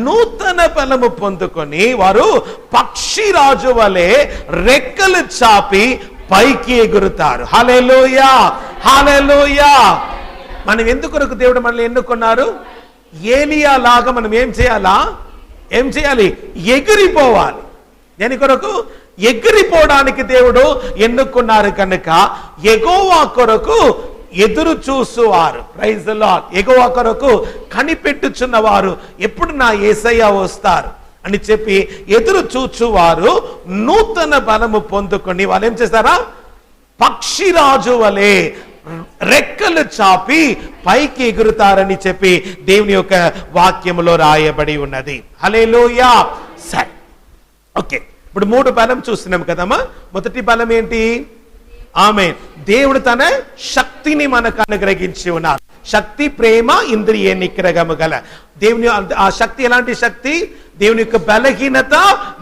నూతన బలము పొందుకొని వారు పక్షిరాజు వలె రెక్కలు చాపి పైకి ఎగురుతారు. హల్లెలూయా, హల్లెలూయా. మనం ఎందుకొరకు దేవుడు మనల్ని ఎన్నుకున్నారు? ఏలియా లాగా మనం ఏం చేయాలి? ఎగిరిపోవాలి. దేని కొరకు? ఎగిరిపోవడానికి దేవుడు ఎన్నుకున్నారు కనుక యెహోవా కొరకు ఎదురు చూసువారు. Praise the lord. యెహోవా కొరకు కనిపెట్టుచున్నవారు ఎప్పుడు నా యేసయ్య వస్తారు అని చెప్పి ఎదురు చూచువారు నూతన బలము పొందుకొని వాళ్ళు ఏం చేస్తారా? పక్షిరాజు వలె రెక్కలు చాపి పైకి ఎగురుతారని చెప్పి దేవుని యొక్క వాక్యములో రాయబడి ఉన్నది. హల్లెలూయా. సరే, ఓకే. ఇప్పుడు మూడు బలం చూస్తున్నాం కదమ్మా. మొదటి బలం ఏంటి? ఆమేన్. దేవుడు తన శక్తిని మనకు అనుగ్రహించి ఉన్నారు. శక్తి, ప్రేమ, ఇంద్రియ నిగ్రహము గల దేవుని ఆ శక్తి ఎలాంటి శక్తి? దేవుని యొక్క బలహీనత,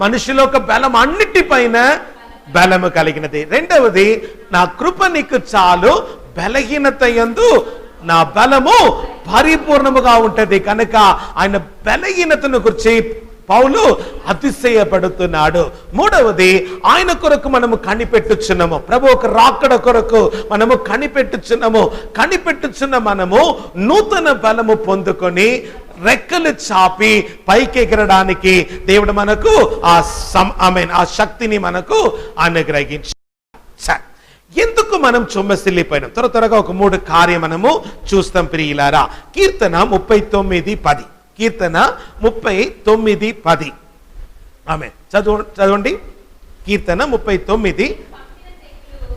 మనుషుల యొక్క బలం అన్నిటిపైన బలము కలిగినది. రెండవది, నా కృప నీకు చాలు, బలహీనత యందు నా బలము పరిపూర్ణముగా ఉంటది కనుక ఆయన బలహీనతను గురించి పౌలు అతిశయపడుతున్నాడు. మూడవది, ఆయన కొరకు మనము కనిపెట్టుచున్నాము. ప్రభు ఒక రాకడ కొరకు మనము కనిపెట్టుచున్న మనము నూతన బలము పొందుకొని రెక్కలు చాపి పైకి ఎగరడానికి దేవుడు మనకు ఆ శక్తిని మనకు అనుగ్రహించాడు. ఎందుకు మనం చొమ్మసిల్లిపోయినాం? త్వరగా ఒక 3 కార్యం మనము చూస్తాం ప్రియులారా. కీర్తన 39:10. కీర్తన 39:10. ఆమె చదవండి. కీర్తన 39.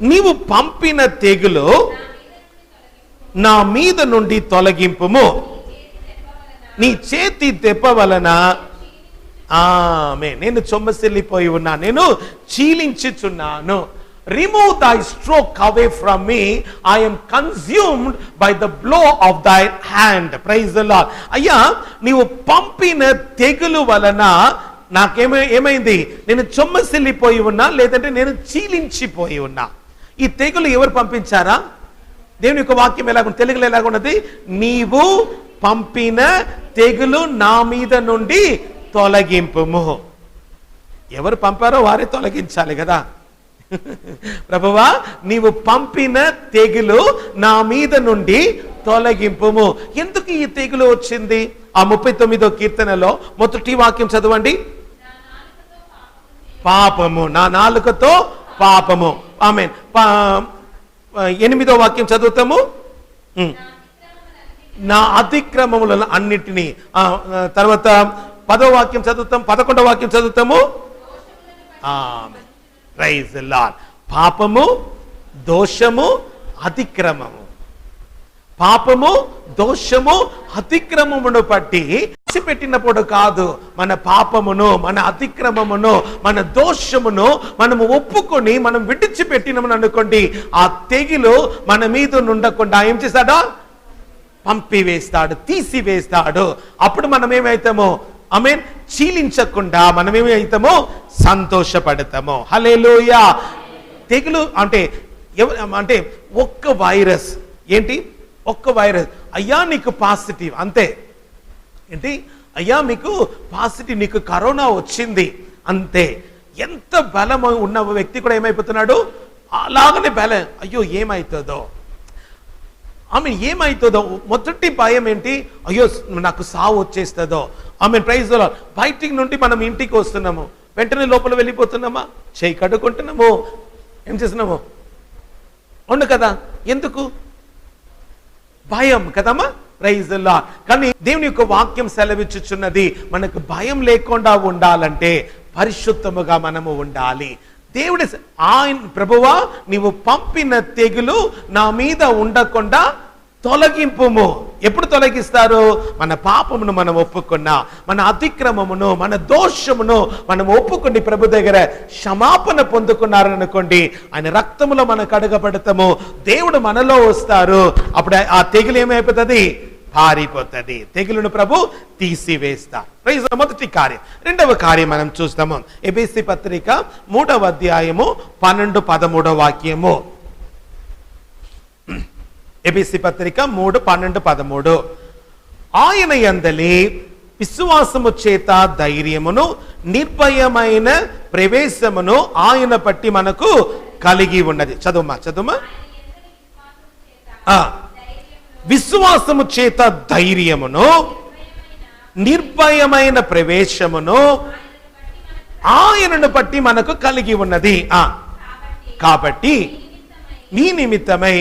నీవు పంపిన తెగులు నా మీద నుండి తొలగింపుము, నీ చేతి దెబ్బ వలన ఆమె నేను చొమ్మసిల్లిపోయి ఉన్నా, నేను చీలించుచున్నాను. Remove thy stroke away from me, I am consumed by the blow of thy hand. Praise the Lord. అయ్యా, నీవు పంపిన తెగులు వలన నాకేమైంది? నేను చొమ్మసిల్లిపోయి ఉన్నా, లేదంటే నేను చీలించిపోయి ఉన్నా. ఈ తెగులు ఎవరు పంపించారా? దేవుని యొక్క వాక్యం ఎలాగుంది? తెలుగులో ఎలాగున్నది? నీవు పంపిన తెగులు నా మీద నుండి తొలగింపుము. ఎవరు పంపారో వారే తొలగించాలి కదా. ప్రభువా, నీవు పంపిన తెగులు నా మీద నుండి తొలగింపుము. ఎందుకు ఈ తెగులు వచ్చింది? ఆ 39వ కీర్తనలో మొదటి వాక్యం చదవండి. పాపము, నా నాలుకతో పాపము. ఆమేన్. 8వ వాక్యం చదువుతాము. నా అతిక్రమములను అన్నిటినీ. తర్వాత 10వ వాక్యం చదువుతాం. 11వ వాక్యం చదువుతాము. ఆమేన్. Praise the lord. పాపము, దోషము, అతిక్రమము. పాపము, దోషము, అతిక్రమమును బట్టి పెట్టినప్పుడు కాదు, మన పాపమును, మన అతిక్రమమును, మన దోషమును మనము ఒప్పుకొని మనం విడిచిపెట్టినమని అనుకోండి, ఆ తెగులు మన మీద ఉండకుండా ఏం చేస్తాడో? పంపివేస్తాడు, తీసివేస్తాడు. అప్పుడు మనం ఏమైతామో? ఆమేన్. చీలించకుండా మనం ఏమైతామో? సంతోషపడతాము. హల్లెలూయా. తెగులు అంటే ఒక్క వైరస్. ఏంటి? ఒక్క వైరస్. అయ్యా నీకు పాజిటివ్, అంతే. ఏంటి? అయ్యా మీకు పాజిటివ్, నీకు కరోనా వచ్చింది, అంతే. ఎంత బలం ఉన్న వ్యక్తి కూడా ఏమైపోతున్నాడు? అలాగనే బలం. అయ్యో ఏమైతుందో, ఆమె ఏమైతుందో. మొదటి భయం ఏంటి? అయ్యో నాకు సావు వచ్చేస్తుందో. ఆమె ప్రైజ్ ది లార్డ్. బయటికి నుండి మనం ఇంటికి వస్తున్నాము, వెంటనే లోపల వెళ్ళిపోతున్నామా? చేయి కడుక్కుంటున్నాము, ఏం చేస్తున్నాము? అవును కదా. ఎందుకు? భయం కదమ్మా. Praise the Lord. కానీ దేవుని యొక్క వాక్యం సెలవిచ్చుచున్నది, మనకు భయం లేకుండా ఉండాలంటే పరిశుద్ధముగా మనము ఉండాలి. దేవుడి ఆయన ప్రభువా, నీవు పంపిన తెగులు నా మీద ఉండకుండా తొలగింపుము. ఎప్పుడు తొలగిస్తారు? మన పాపమును మనం ఒప్పుకున్నా, మన అతిక్రమమును, మన దోషమును మనం ఒప్పుకుని ప్రభు దగ్గర క్షమాపణ పొందుకున్నారనుకోండి, ఆయన రక్తములో మనం కడగబడతాము, దేవుడు మనలో వస్తారు. అప్పుడు ఆ తెగులు ఏమైపోతుంది? పారిపోతుంది. తెగులును ప్రభు తీసివేస్తారు. మొదటి కార్యం. రెండవ కార్యం మనం చూస్తాము. ఎబేసీ పత్రిక 3వ అధ్యాయము 12-13 వాక్యము. ఎబేసీ పత్రిక 3:12-13. ఆయన యందలి విశ్వాసము చేత ధైర్యమును నిర్భయమైన ప్రవేశమును ఆయన పట్టి మనకు కలిగి ఉన్నది. చదువుమా. విశ్వాసము చేత ధైర్యమును నిర్భయమైన ప్రవేశమును ఆయనను బట్టి మనకు కలిగి ఉన్నది. కాబట్టి మీ నిమిత్తమై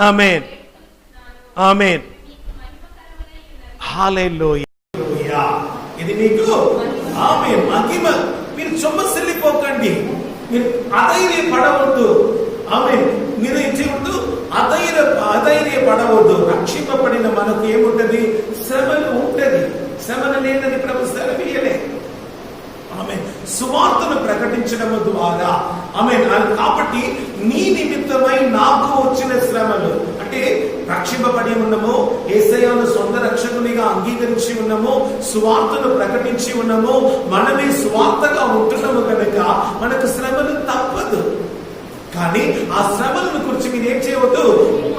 ఆమేన్ ఆమేన్ హల్లెలూయా. ఇది మీకు ఆమేన్ మహిమ. మీరు చొమ్మసిల్లిపోకండి, మీరు అధైర్యపడవద్దు. ఆమేన్. మీరు ఏం చేయవద్దు? అధైర్యపడవద్దు. రక్షింపబడిన మనకు ఏముంటది? శ్రమలు ఉంటది. శ్రమలు లేదని ప్రభు సెలవీయలే. ఆమేన్. సువార్తను ప్రకటించడం ద్వారా ఆమేన్. కాబట్టి నీ నిమిత్తమై నాకు వచ్చిన శ్రమలు అంటే రక్షింపబడి ఉన్నాము, యేసయ్యను సొంత రక్షకునిగా అంగీకరించి ఉన్నాము, సువార్తను ప్రకటించి ఉన్నాము, మనమే సువార్తగా ఉంటున్నాము కనుక మనకు శ్రమలు తప్పదు. కానీ ఆ శ్రమలను గురించి మీరు ఏం చేయవద్దు?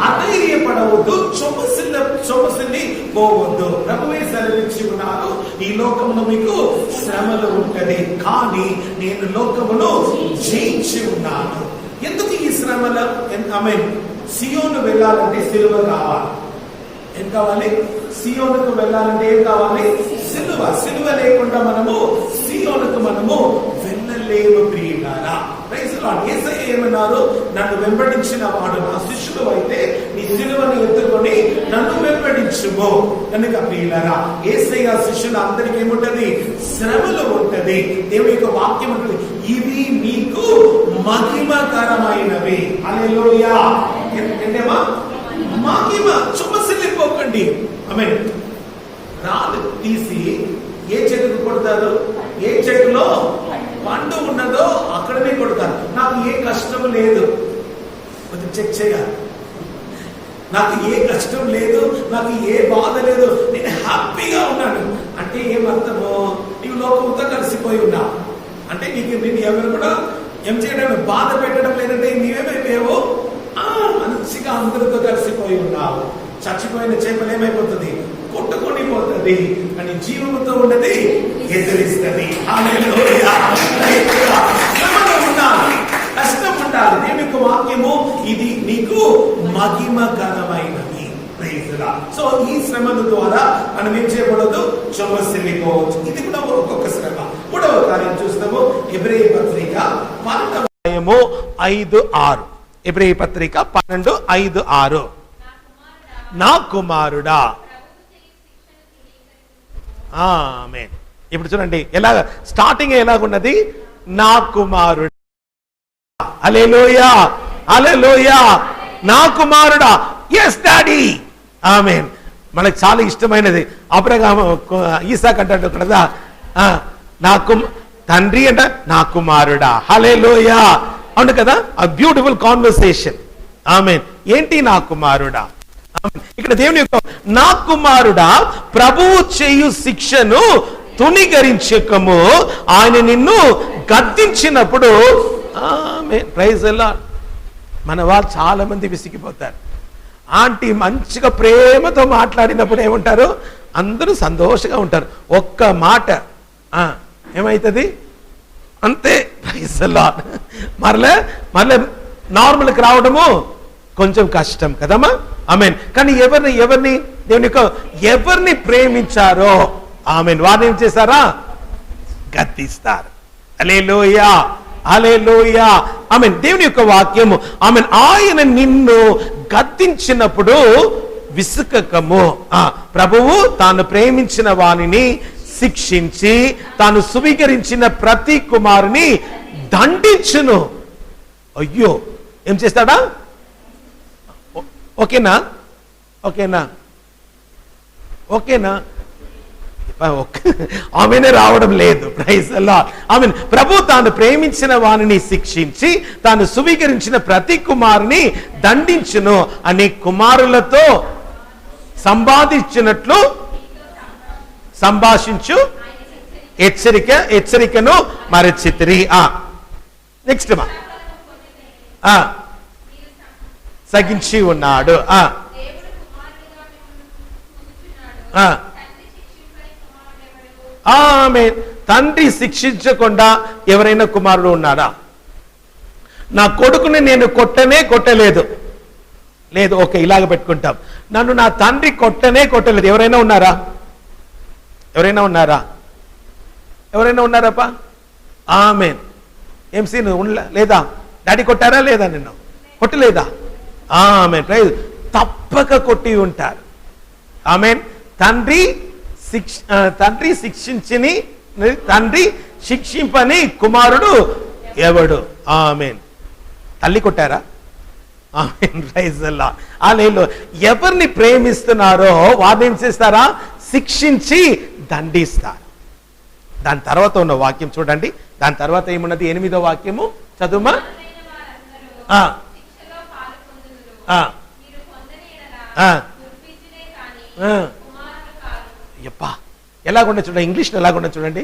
అధైర్యపడవద్దు, చొమ్మసిల్లి పోవద్దు. ప్రభువే సెలవిచ్చి ఉన్నారు, ఈ లోకమును మీకు శ్రమలు ఉంటది, కానీ నేను లోకమును జయించి ఉన్నాను. ఎందుకు ఈ శ్రమలు? ఆమేన్. సియోను వెళ్ళాలంటే సిలువ కావాలి. ఏం కావాలి? సియోనుకు వెళ్ళాలంటే ఏం కావాలి? సిలువ. సిలువ లేకుండా మనము సియోనుకు మనము వెళ్ళలేము ప్రియులారా. Praise lord. యేసయ్య ఏమన్నారు? నన్ను వెంబడించిన వాడు నా శిష్యుడు అయితే నీ సిలువను ఎత్తుకొని నన్ను వెంబడించుము. కనుక ప్రియులారా, యేసయ్య శిష్యులు అందరికీ ఏముంటది? శ్రమలు ఉంటది. దేవుని యొక్క వాక్యం ఉంటుంది, ఇవి మీకు మహిమకరమైనవి. హల్లెలూయా. ఏంటేమా? మహిమ. చొమ్మసిల్లిపోకండి. ఆమేన్. రాళ్ళు తీసి ఏ చెట్టుకు కొడతారు? ఏ చెట్టులో పండు ఉన్నదో అక్కడనే కొడతారు. నాకు ఏ కష్టం లేదు, కొంచెం చెక్ చేయాలి. నాకు ఏ కష్టం లేదు, నాకు ఏ బాధ లేదు, నేను హ్యాపీగా ఉన్నాను అంటే ఏమర్థము? నీవు లోకంతో కలిసిపోయి ఉన్నావు అంటే నేను ఎవరు కూడా ఏం చేయడం, బాధ పెట్టడం లేదంటే నీవేమైపోయావు? మంచిగా అందరితో కలిసిపోయి ఉన్నావు. చచ్చిపోయిన చేపలు ఏమైపోతుంది? కొట్టుకొని పోతుంది, అని జీవముతో ఉన్నది ఎదిరిస్తుంది. కష్టం ఉండాలి. దేవుని యొక్క వాక్యము ఇది నీకు మహిమకరమైనది. సో ఈ శ్రమల ద్వారా మనం ఏం చేయకూడదు? చొమ్మసిల్లిపోవచ్చు. ఇది కూడా ఒక్కొక్క శ్రమ. 3వ కార్యం చూస్తాము. హెబ్రీ పత్రిక 12:5-6. హెబ్రీ పత్రిక 12:5-6. నా కుమారుడా. ఆమేన్. ఇప్పుడు చూడండి ఎలా స్టార్టింగ్ ఎలాగున్నది? నా కుమారుడా. హల్లెలూయా, హల్లెలూయా. నా కుమారుడా. yes daddy. ఆమేన్. మనకు చాలా ఇష్టమైనది. అబ్రహాము ఈసాకు అంటాడు కదా, నాకు తండ్రి అంట నా కుమారుడా. హల్లెలూయా. అవును కదా, ఆ బ్యూటిఫుల్ కాన్వర్సేషన్. ఆమేన్. ఏంటి నా కుమారుడా? ఇక్కడ దేవుని యొక్క నా కుమారుడా, ప్రభువు చేయు శిక్షను తుణీకరించకము, ఆయన నిన్ను గద్దించినప్పుడు. ఆమేన్. Praise lord. మన వాళ్ళు చాలా మంది విసిగిపోతారు. ఆంటీ మంచిగా ప్రేమతో మాట్లాడినప్పుడు ఏముంటారు? అందరూ సంతోషంగా ఉంటారు. ఒక్క మాట ఏమైతుంది? అంతే. Praise lord. మరలే నార్మల్కి రావడము కొంచెం కష్టం కదమ్మా. ఆమేన్. కానీ ఎవరిని దేవుని యొక్క ఎవరిని ప్రేమించారో ఆమేన్ వారిని ఏం చేశారా? గద్దిస్తారు. హల్లెలూయా, హల్లెలూయా. ఆమేన్. దేవుని యొక్క వాక్యము ఆమేన్. ఆయన నిన్ను గద్దించినప్పుడు విసుకకము. ప్రభువు తాను ప్రేమించిన వానిని శిక్షించి తాను స్వీకరించిన ప్రతి కుమారుని దండించును. అయ్యో, ఏం చేస్తాడా? ఓకేనా? ఓకేనా? ఓకేనా? ఆమెనే రావడం లేదు. Praise the Lord. ఆమెన్. ప్రభు తాను ప్రేమించిన వారిని శిక్షించి తాను స్వీకరించిన ప్రతి కుమారుని దండించును అని కుమారులతో సంపాదించినట్లు సంభాషించు హెచ్చరికను మరచితిరి. నెక్స్ట్ సగించి ఉన్నాడు. ఆమేన్. తండ్రి శిక్షించకుండా ఎవరైనా కుమారుడు ఉన్నారా? నా కొడుకుని నేను కొట్టలేదు. లేదు, ఓకే, ఇలాగ పెట్టుకుంటాం. నన్ను నా తండ్రి కొట్టలేదు. ఎవరైనా ఉన్నారా? ఎవరైనా ఉన్నారా? ఎవరైనా ఉన్నారప్పా? ఆమేన్. ఏం సీన్ లేదా? డాడీ కొట్టారా లేదా? నిన్ను కొట్టలేదా? ఆమేన్. ప్రైజ్. తప్పక కొట్టి ఉంటారు. ఆమేన్. తండ్రి శిక్షింపని కుమారుడు ఎవడు? ఆమేన్. తల్లి కొట్టారా? ఆమేన్. Praise the lord. హల్లెలూయా. ఎవరిని ప్రేమిస్తున్నారో వారిని ఏం చేస్తారా? శిక్షించి దండిస్తారు. దాని తర్వాత ఉన్న వాక్యం చూడండి. దాని తర్వాత ఏమున్నది? 8వ వాక్యము చదువుమా. యప్పా, ఎలాగుండ చూడండి. ఇంగ్లీష్లో ఎలాగుండ చూడండి.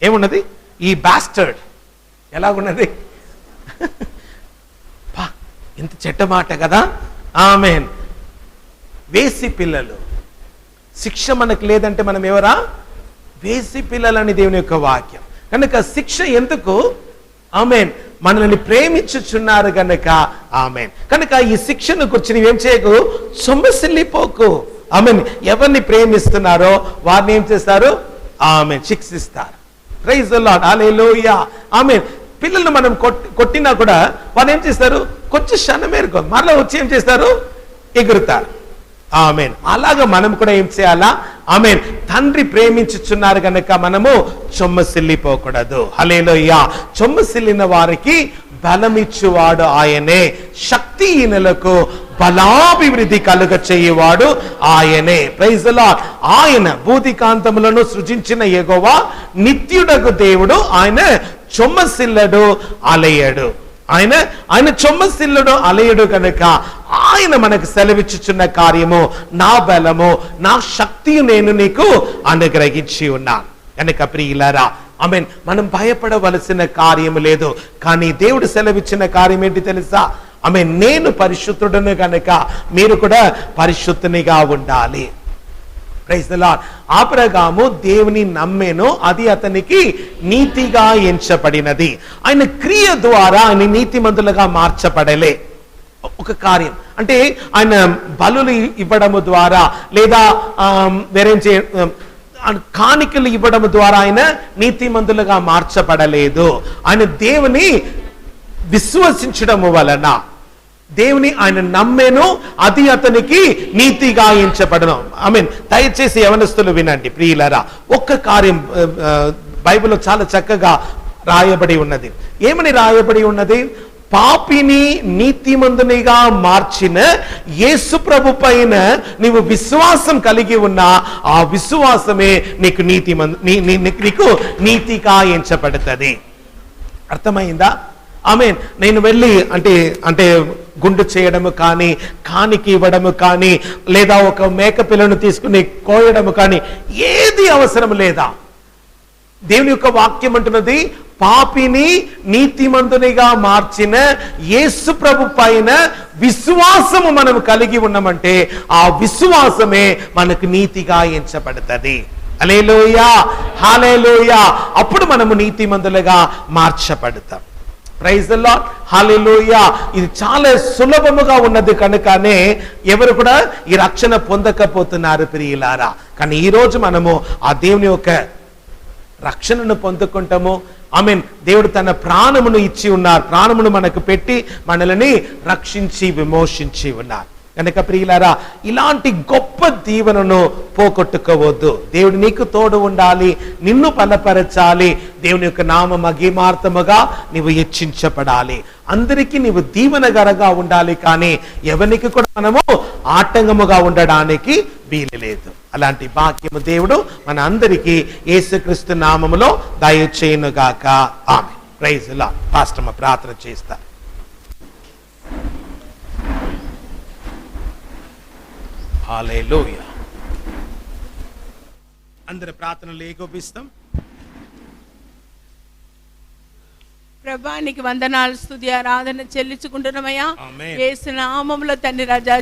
ఏమున్నది? ఈ బాస్టర్డ్ ఎలాగున్నది? ఎంత చెడ్డ మాట కదా. ఆమేన్. వేసి పిల్లలు. శిక్ష మనకు లేదంటే మనం ఎవరా? వేసి పిల్లలని దేవుని యొక్క వాక్యం. కనుక శిక్ష ఎందుకు? ఆమేన్. మనల్ని ప్రేమించుచున్నారు గనుక. ఆమేన్. కనుక ఈ శిక్షను గురించి నీవేం చేయకు, సొమ్మసిల్లిపోకు. ఆమేన్. ఎవరిని ప్రేమిస్తున్నారో వారిని ఏం చేస్తారు? ఆమేన్, శిక్షిస్తారు. Praise the lord. హల్లెలూయా. ఆమేన్. పిల్లల్ని మనం కొట్టినా కూడా వాళ్ళు ఏం చేస్తారు? కొంచెం క్షణమేరుకో మరలా వచ్చి ఏం చేస్తారు? ఎగురుతారు. ఆమేన్. అలాగా మనం కూడా ఏం చేయాలా? ఆమేన్. తండ్రి ప్రేమించుచున్నారు గనక మనము చొమ్మసిల్లిపోకూడదు. హల్లెలూయా. చొమ్మసిల్లిన వారికి బలమిచ్చువాడు ఆయనే, శక్తిహీనులకు బలాభివృద్ధి కలుగ చేయువాడు ఆయనే. Praise the Lord. ఆయన భూతికాంతములను సృజించిన యెహోవా నిత్యుడగు దేవుడు. ఆయన చొమ్మసిల్లడు అలయడు. ఆయన చొమ్మసిల్లుడు అలయుడు కనుక ఆయన మనకు సెలవిచ్చుచున్న కార్యము, నా బలము, నా శక్తియు నేను నీకు అనుగ్రహించి ఉన్నాను. కనుక ప్రియులారా, ఆమేన్, మనం భయపడవలసిన కార్యము లేదు. కానీ దేవుడు సెలవిచ్చిన కార్యం ఏంటి తెలుసా? ఆమేన్. నేను పరిశుద్ధుడను కనుక మీరు కూడా పరిశుద్ధునిగా ఉండాలి. Praise the lord. అబ్రహాము దేవుని నమ్మెను, అది అతనికి నీతిగా ఎంచబడినది. ఆయన క్రియ ద్వారా ఆయన నీతిమంతులుగా మార్చబడలే. ఒక కార్యం అంటే ఆయన బలులు ఇవ్వడము ద్వారా లేదా వేరేం కాணிకలు ఇవ్వడము ద్వారా ఆయన నీతిమంతులుగా మార్చబడలేదు. ఆయన దేవుని విశ్వసించడము వలన, దేవుని ఆయన నమ్మెను, అది అతనికి నీతిగా ఎంచబడను. ఆమేన్. దయచేసి యవనస్తులు వినండి ప్రియులారా. ఒక్క కార్యం బైబిల్లో చాలా చక్కగా రాయబడి ఉన్నది. ఏమని రాయబడి ఉన్నది? పాపిని నీతిమంతునిగా మార్చిన యేసు ప్రభు పైన నీవు విశ్వాసం కలిగి ఉన్నా ఆ విశ్వాసమే నీకు నీకు నీతిగా ఎంచబడుతుంది. అర్థమైందా? ఆమేన్. నేను వెళ్ళి అంటే గుండు చేయడము కానీ, కానికి ఇవ్వడము కానీ, లేదా ఒక మేక పిల్లను తీసుకుని కోయడము కానీ ఏది అవసరం లేదా? దేవుని యొక్క వాక్యం అంటున్నది, పాపిని నీతిమంతునిగా మార్చిన యేసు ప్రభు పైన విశ్వాసము మనం కలిగి ఉన్నామంటే ఆ విశ్వాసమే మనకు నీతిగా ఎంచబడుతుంది. హల్లెలూయా, హల్లెలూయా. అప్పుడు మనము నీతిమంతులుగా మార్చబడతాం. Praise the lord. హల్లెలూయా. ఇది చాలా సులభముగా ఉన్నది కనుకనే ఎవరు కూడా ఈ రక్షణ పొందకపోతున్నారు ప్రియులారా. కానీ ఈ రోజు మనము ఆ దేవుని యొక్క రక్షణను పొందుకుంటాము. ఆమేన్. దేవుడు తన ప్రాణమును ఇచ్చి ఉన్నారు, ప్రాణమును మనకు పెట్టి మనల్ని రక్షించి విమోచించి ఉన్నారు. కనుక ప్రియులారా, ఇలాంటి గొప్ప దీవెనను పోగొట్టుకోవద్దు. దేవుడు నీకు తోడు ఉండాలి, నిన్ను బలపరచాలి. దేవుని యొక్క నామ మహిమార్థముగా నీవు హెచ్చించబడాలి. అందరికీ నీవు దీవెనగరగా ఉండాలి, కానీ ఎవరికి కూడా మనము ఆటంకముగా ఉండడానికి వీలు లేదు. అలాంటి భాగ్యము దేవుడు మన అందరికీ యేసుక్రీస్తు నామములో దయచేయునుగాక. ఆమేన్. Praise the lord. పాస్టర్ ప్రార్థన చేస్తా. హల్లెలూయా. అందరి ప్రార్థనలు ఏకోపిస్తాం. ప్రభానికి వందనాలు, స్తుతి ఆరాధన చెల్లించుకుంటున్నామయ్యా. ఆమేన్. యేసు నామములో తండ్రి రాజా,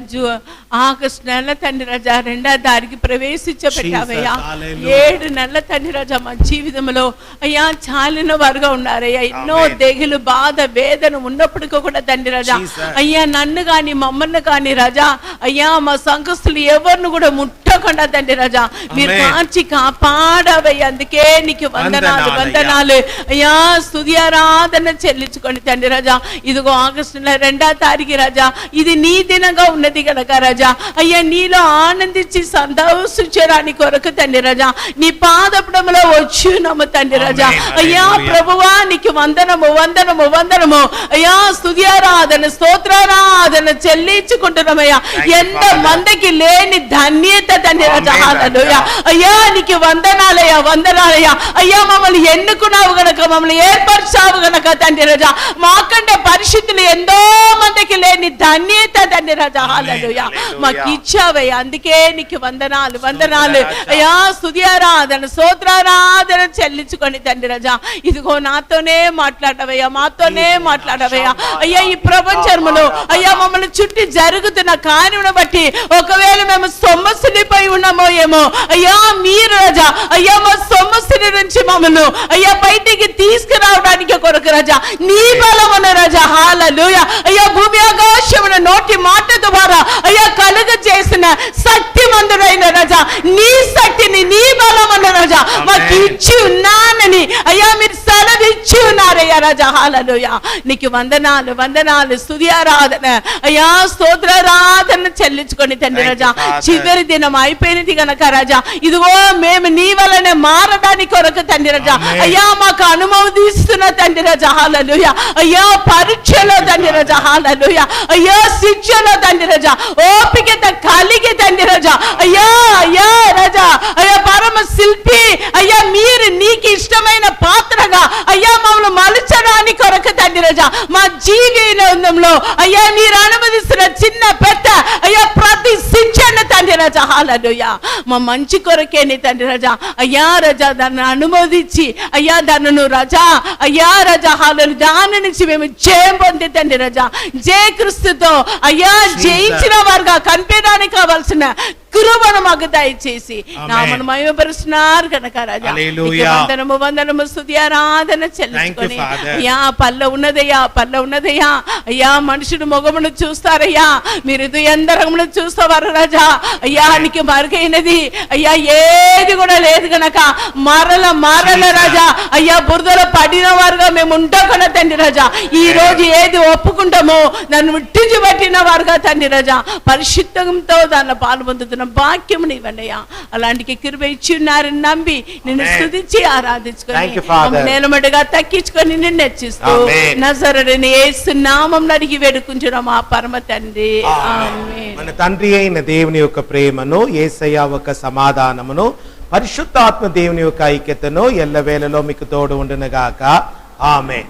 ఆగస్టు నెల తండ్రి రాజా 2వ తారీఖు ప్రవేశించబెట్టావయ్యా. Jesus, hallelujah. 7 నెలల తండ్రి రాజా మా జీవితంలో అయ్యా చాలిన వారుగా ఉన్నారయ్యా. ఎన్నో ఆమేన్. దిగులు, బాధ, వేదన ఉన్నప్పటికీ కూడా తండ్రి రాజా Jesus. అయ్యా నన్ను గాని మమ్మల్ని గాని రాజా అయ్యా మా సంఘస్థులు ఎవరిని కూడా ముట్టకుండా తండ్రి రాజా మీరు ఆమేన్. కాచి కాపాడవయ్యా. అందుకే నీకు వందనాలు, వందనాలు అయ్యా. స్తుతి ఆరాధన చెల్లించుకోండి తండ్రి రాజా. ఇదిగో ఆగస్టు 2వ తారీఖు రాజా, ఇది నీ దినంగా ఉన్నది కనుక రాజా అయ్యా నీలో ఆనందించి సంతోషించడానికి కొరకు తండ్రి రాజా నీ పాదపడములో వచ్చున్నాము తండ్రి రాజా. అయ్యా ప్రభువా నీకు వందనము, వందనము, వందనము అయ్యా. స్తుతి ఆరాధన, స్తోత్రారాధన చెల్లించుకుంటున్నామయ్యా. ఎంత మందికి లేని ధన్యత తండ్రి రాజా. హల్లెలూయా. అయ్యా నీకు వందనాలయ్యా, వందనాలయ్యా. అయ్యా మమ్మల్ని ఎన్నుకున్నావు గనక, మమ్మల్ని ఏర్పరిచావు గనక తండ్రి రాజా మాకంటే పరిశుద్ధులు ఎంతో మందికి లేని ధన్యత తండ్రి రాజా. హల్లెలూయా. మాకు ఇచ్చావయ్యా. అందుకే నీకు వందనాలు, వందనాలు అయ్యా. స్తుతి ఆరాధన, స్తోత్రారాధన చెల్లించుకోండి తండ్రి రాజా. ఇదిగో నాతోనే మాట్లాడవయ్యా, మాతోనే మాట్లాడవయ్యా. అయ్యా ఈ ప్రపంచంలో అయ్యా మమ్మల్ని చుట్టి జరుగుతున్న కార్యమును బట్టి ఒకవేళ మేము సొమ్మసిలిపోయి ఉన్నామో ఏమో అయ్యా, మీరు రాజా అయ్యా మా సొమ్మసిలి నుంచి మమ్మల్ని అయ్యా బయటికి తీసుకురావడానికి కొరకు రాజా నీ బలమున రాజా. హల్లెలూయా. అయ్యా భూమి ఆకాశమున నోటి మాట ద్వారా అయ్యా కలుగ చేసిన శక్తిమంతుడైన రాజా నీ శక్తిని, నీ బలమున రాజా మాకు ఇచ్చి ఉన్నానని అయ్యా మీరు సెలవిచ్చి ఉన్నారయ్యా రాజా. హల్లెలూయా. నీకు వందనాలు, వందనాలు. స్తుతి ఆరాధన అయ్యా, స్తోత్రారాధన చెల్లించుకొని తండ్రి రాజా. చివరి దినం అయిపోయినది గనక రాజా ఇదిగో మేము నీ వలనే మారడానికి కొరకు తండ్రి రాజా అయ్యా మాకు అనుమతిస్తున్న తండ్రి రాజా. హల్లెలూయా. అయ్యా పరీక్షలో తండ్రి రాజా. హల్లెలూయా. అయ్యా శిక్షలో తండ్రి రాజా ఓపికత కలిగి తండ్రి రాజా అయ్యా, అయ్యా రాజా అయ్యా పరమ శిల్పి అయ్యా మీరు నీకు ఇష్టమైన పాత్రగా అయ్యా మమ్మల్ని మలచడానికి కొరకు తండ్రి రాజా మా జీవితంలో అయ్యా మీరు అనుమతిస్తున్న చిన్న పెద్ద అయ్యా ప్రతి శిక్షణ తండ్రి రాజా. హల్లెలూయా. మా మంచి కొరకే నీ తండ్రి రాజా అయ్యా రాజా దాన్ని అనుమోదించి అయ్యా దాన్ని రాజా అయ్యా రాజా హల్లెలూయా దాని నుంచి మేము జయం పొంది తండ్రి రాజా జయక్రీస్తుతో అయ్యా జయించిన వారుగా కనిపించడానికి కావాల్సిన కృపను మాకు దయచేసి నామను మహిమపరుస్తున్నారు కనుక రాజా వందనము, వందనము. స్తుతి ఆరాధన చెల్లించుకొని అయ్యా పల్ల ఉన్నదయ్యా, పల్ల ఉన్నదయ్యా. అయ్యా మనుషుడు మొగమును చూస్తారయ్యా, మీరు ఎందరమును చూస్తావారు రాజా. అయ్యా నీకు మరుగైనది అయ్యా ఏది కూడా లేదు గనక మరల మరల రాజా అయ్యా బురదలో పడిన వారుగా మేము ఉంటాం కదా తండ్రి రాజా. ఈ రోజు ఏది ఒప్పుకుంటామో దాన్ని విట్టించి పట్టిన వారుగా తండ్రి రాజా పరిశుద్ధంతో దానిలో పాలు పొందుతున్నాం. భాగ్యము నీవన్నయ్యా. అలాంటి కృప ఇచ్చి ఉన్నారని నమ్మి నిన్ను స్తుతించి ఆరాధించుకొని నిలమడుగా తక్కించుకొని నిన్ను హెచ్చిస్తూ నజరేయుడైన యేసు నామమున అడిగి వేడుకుంటున్నాం మా పరమ తండ్రి. ఆమేన్. మన తండ్రి అయిన దేవుని యొక్క ప్రేమను, యేసయ్య యొక్క సమాధానమును, పరిశుద్ధాత్మ దేవుని యొక్క ఐక్యతను ఎల్లవేళలో మీకు తోడు ఉండునుగాక. ఆమేన్.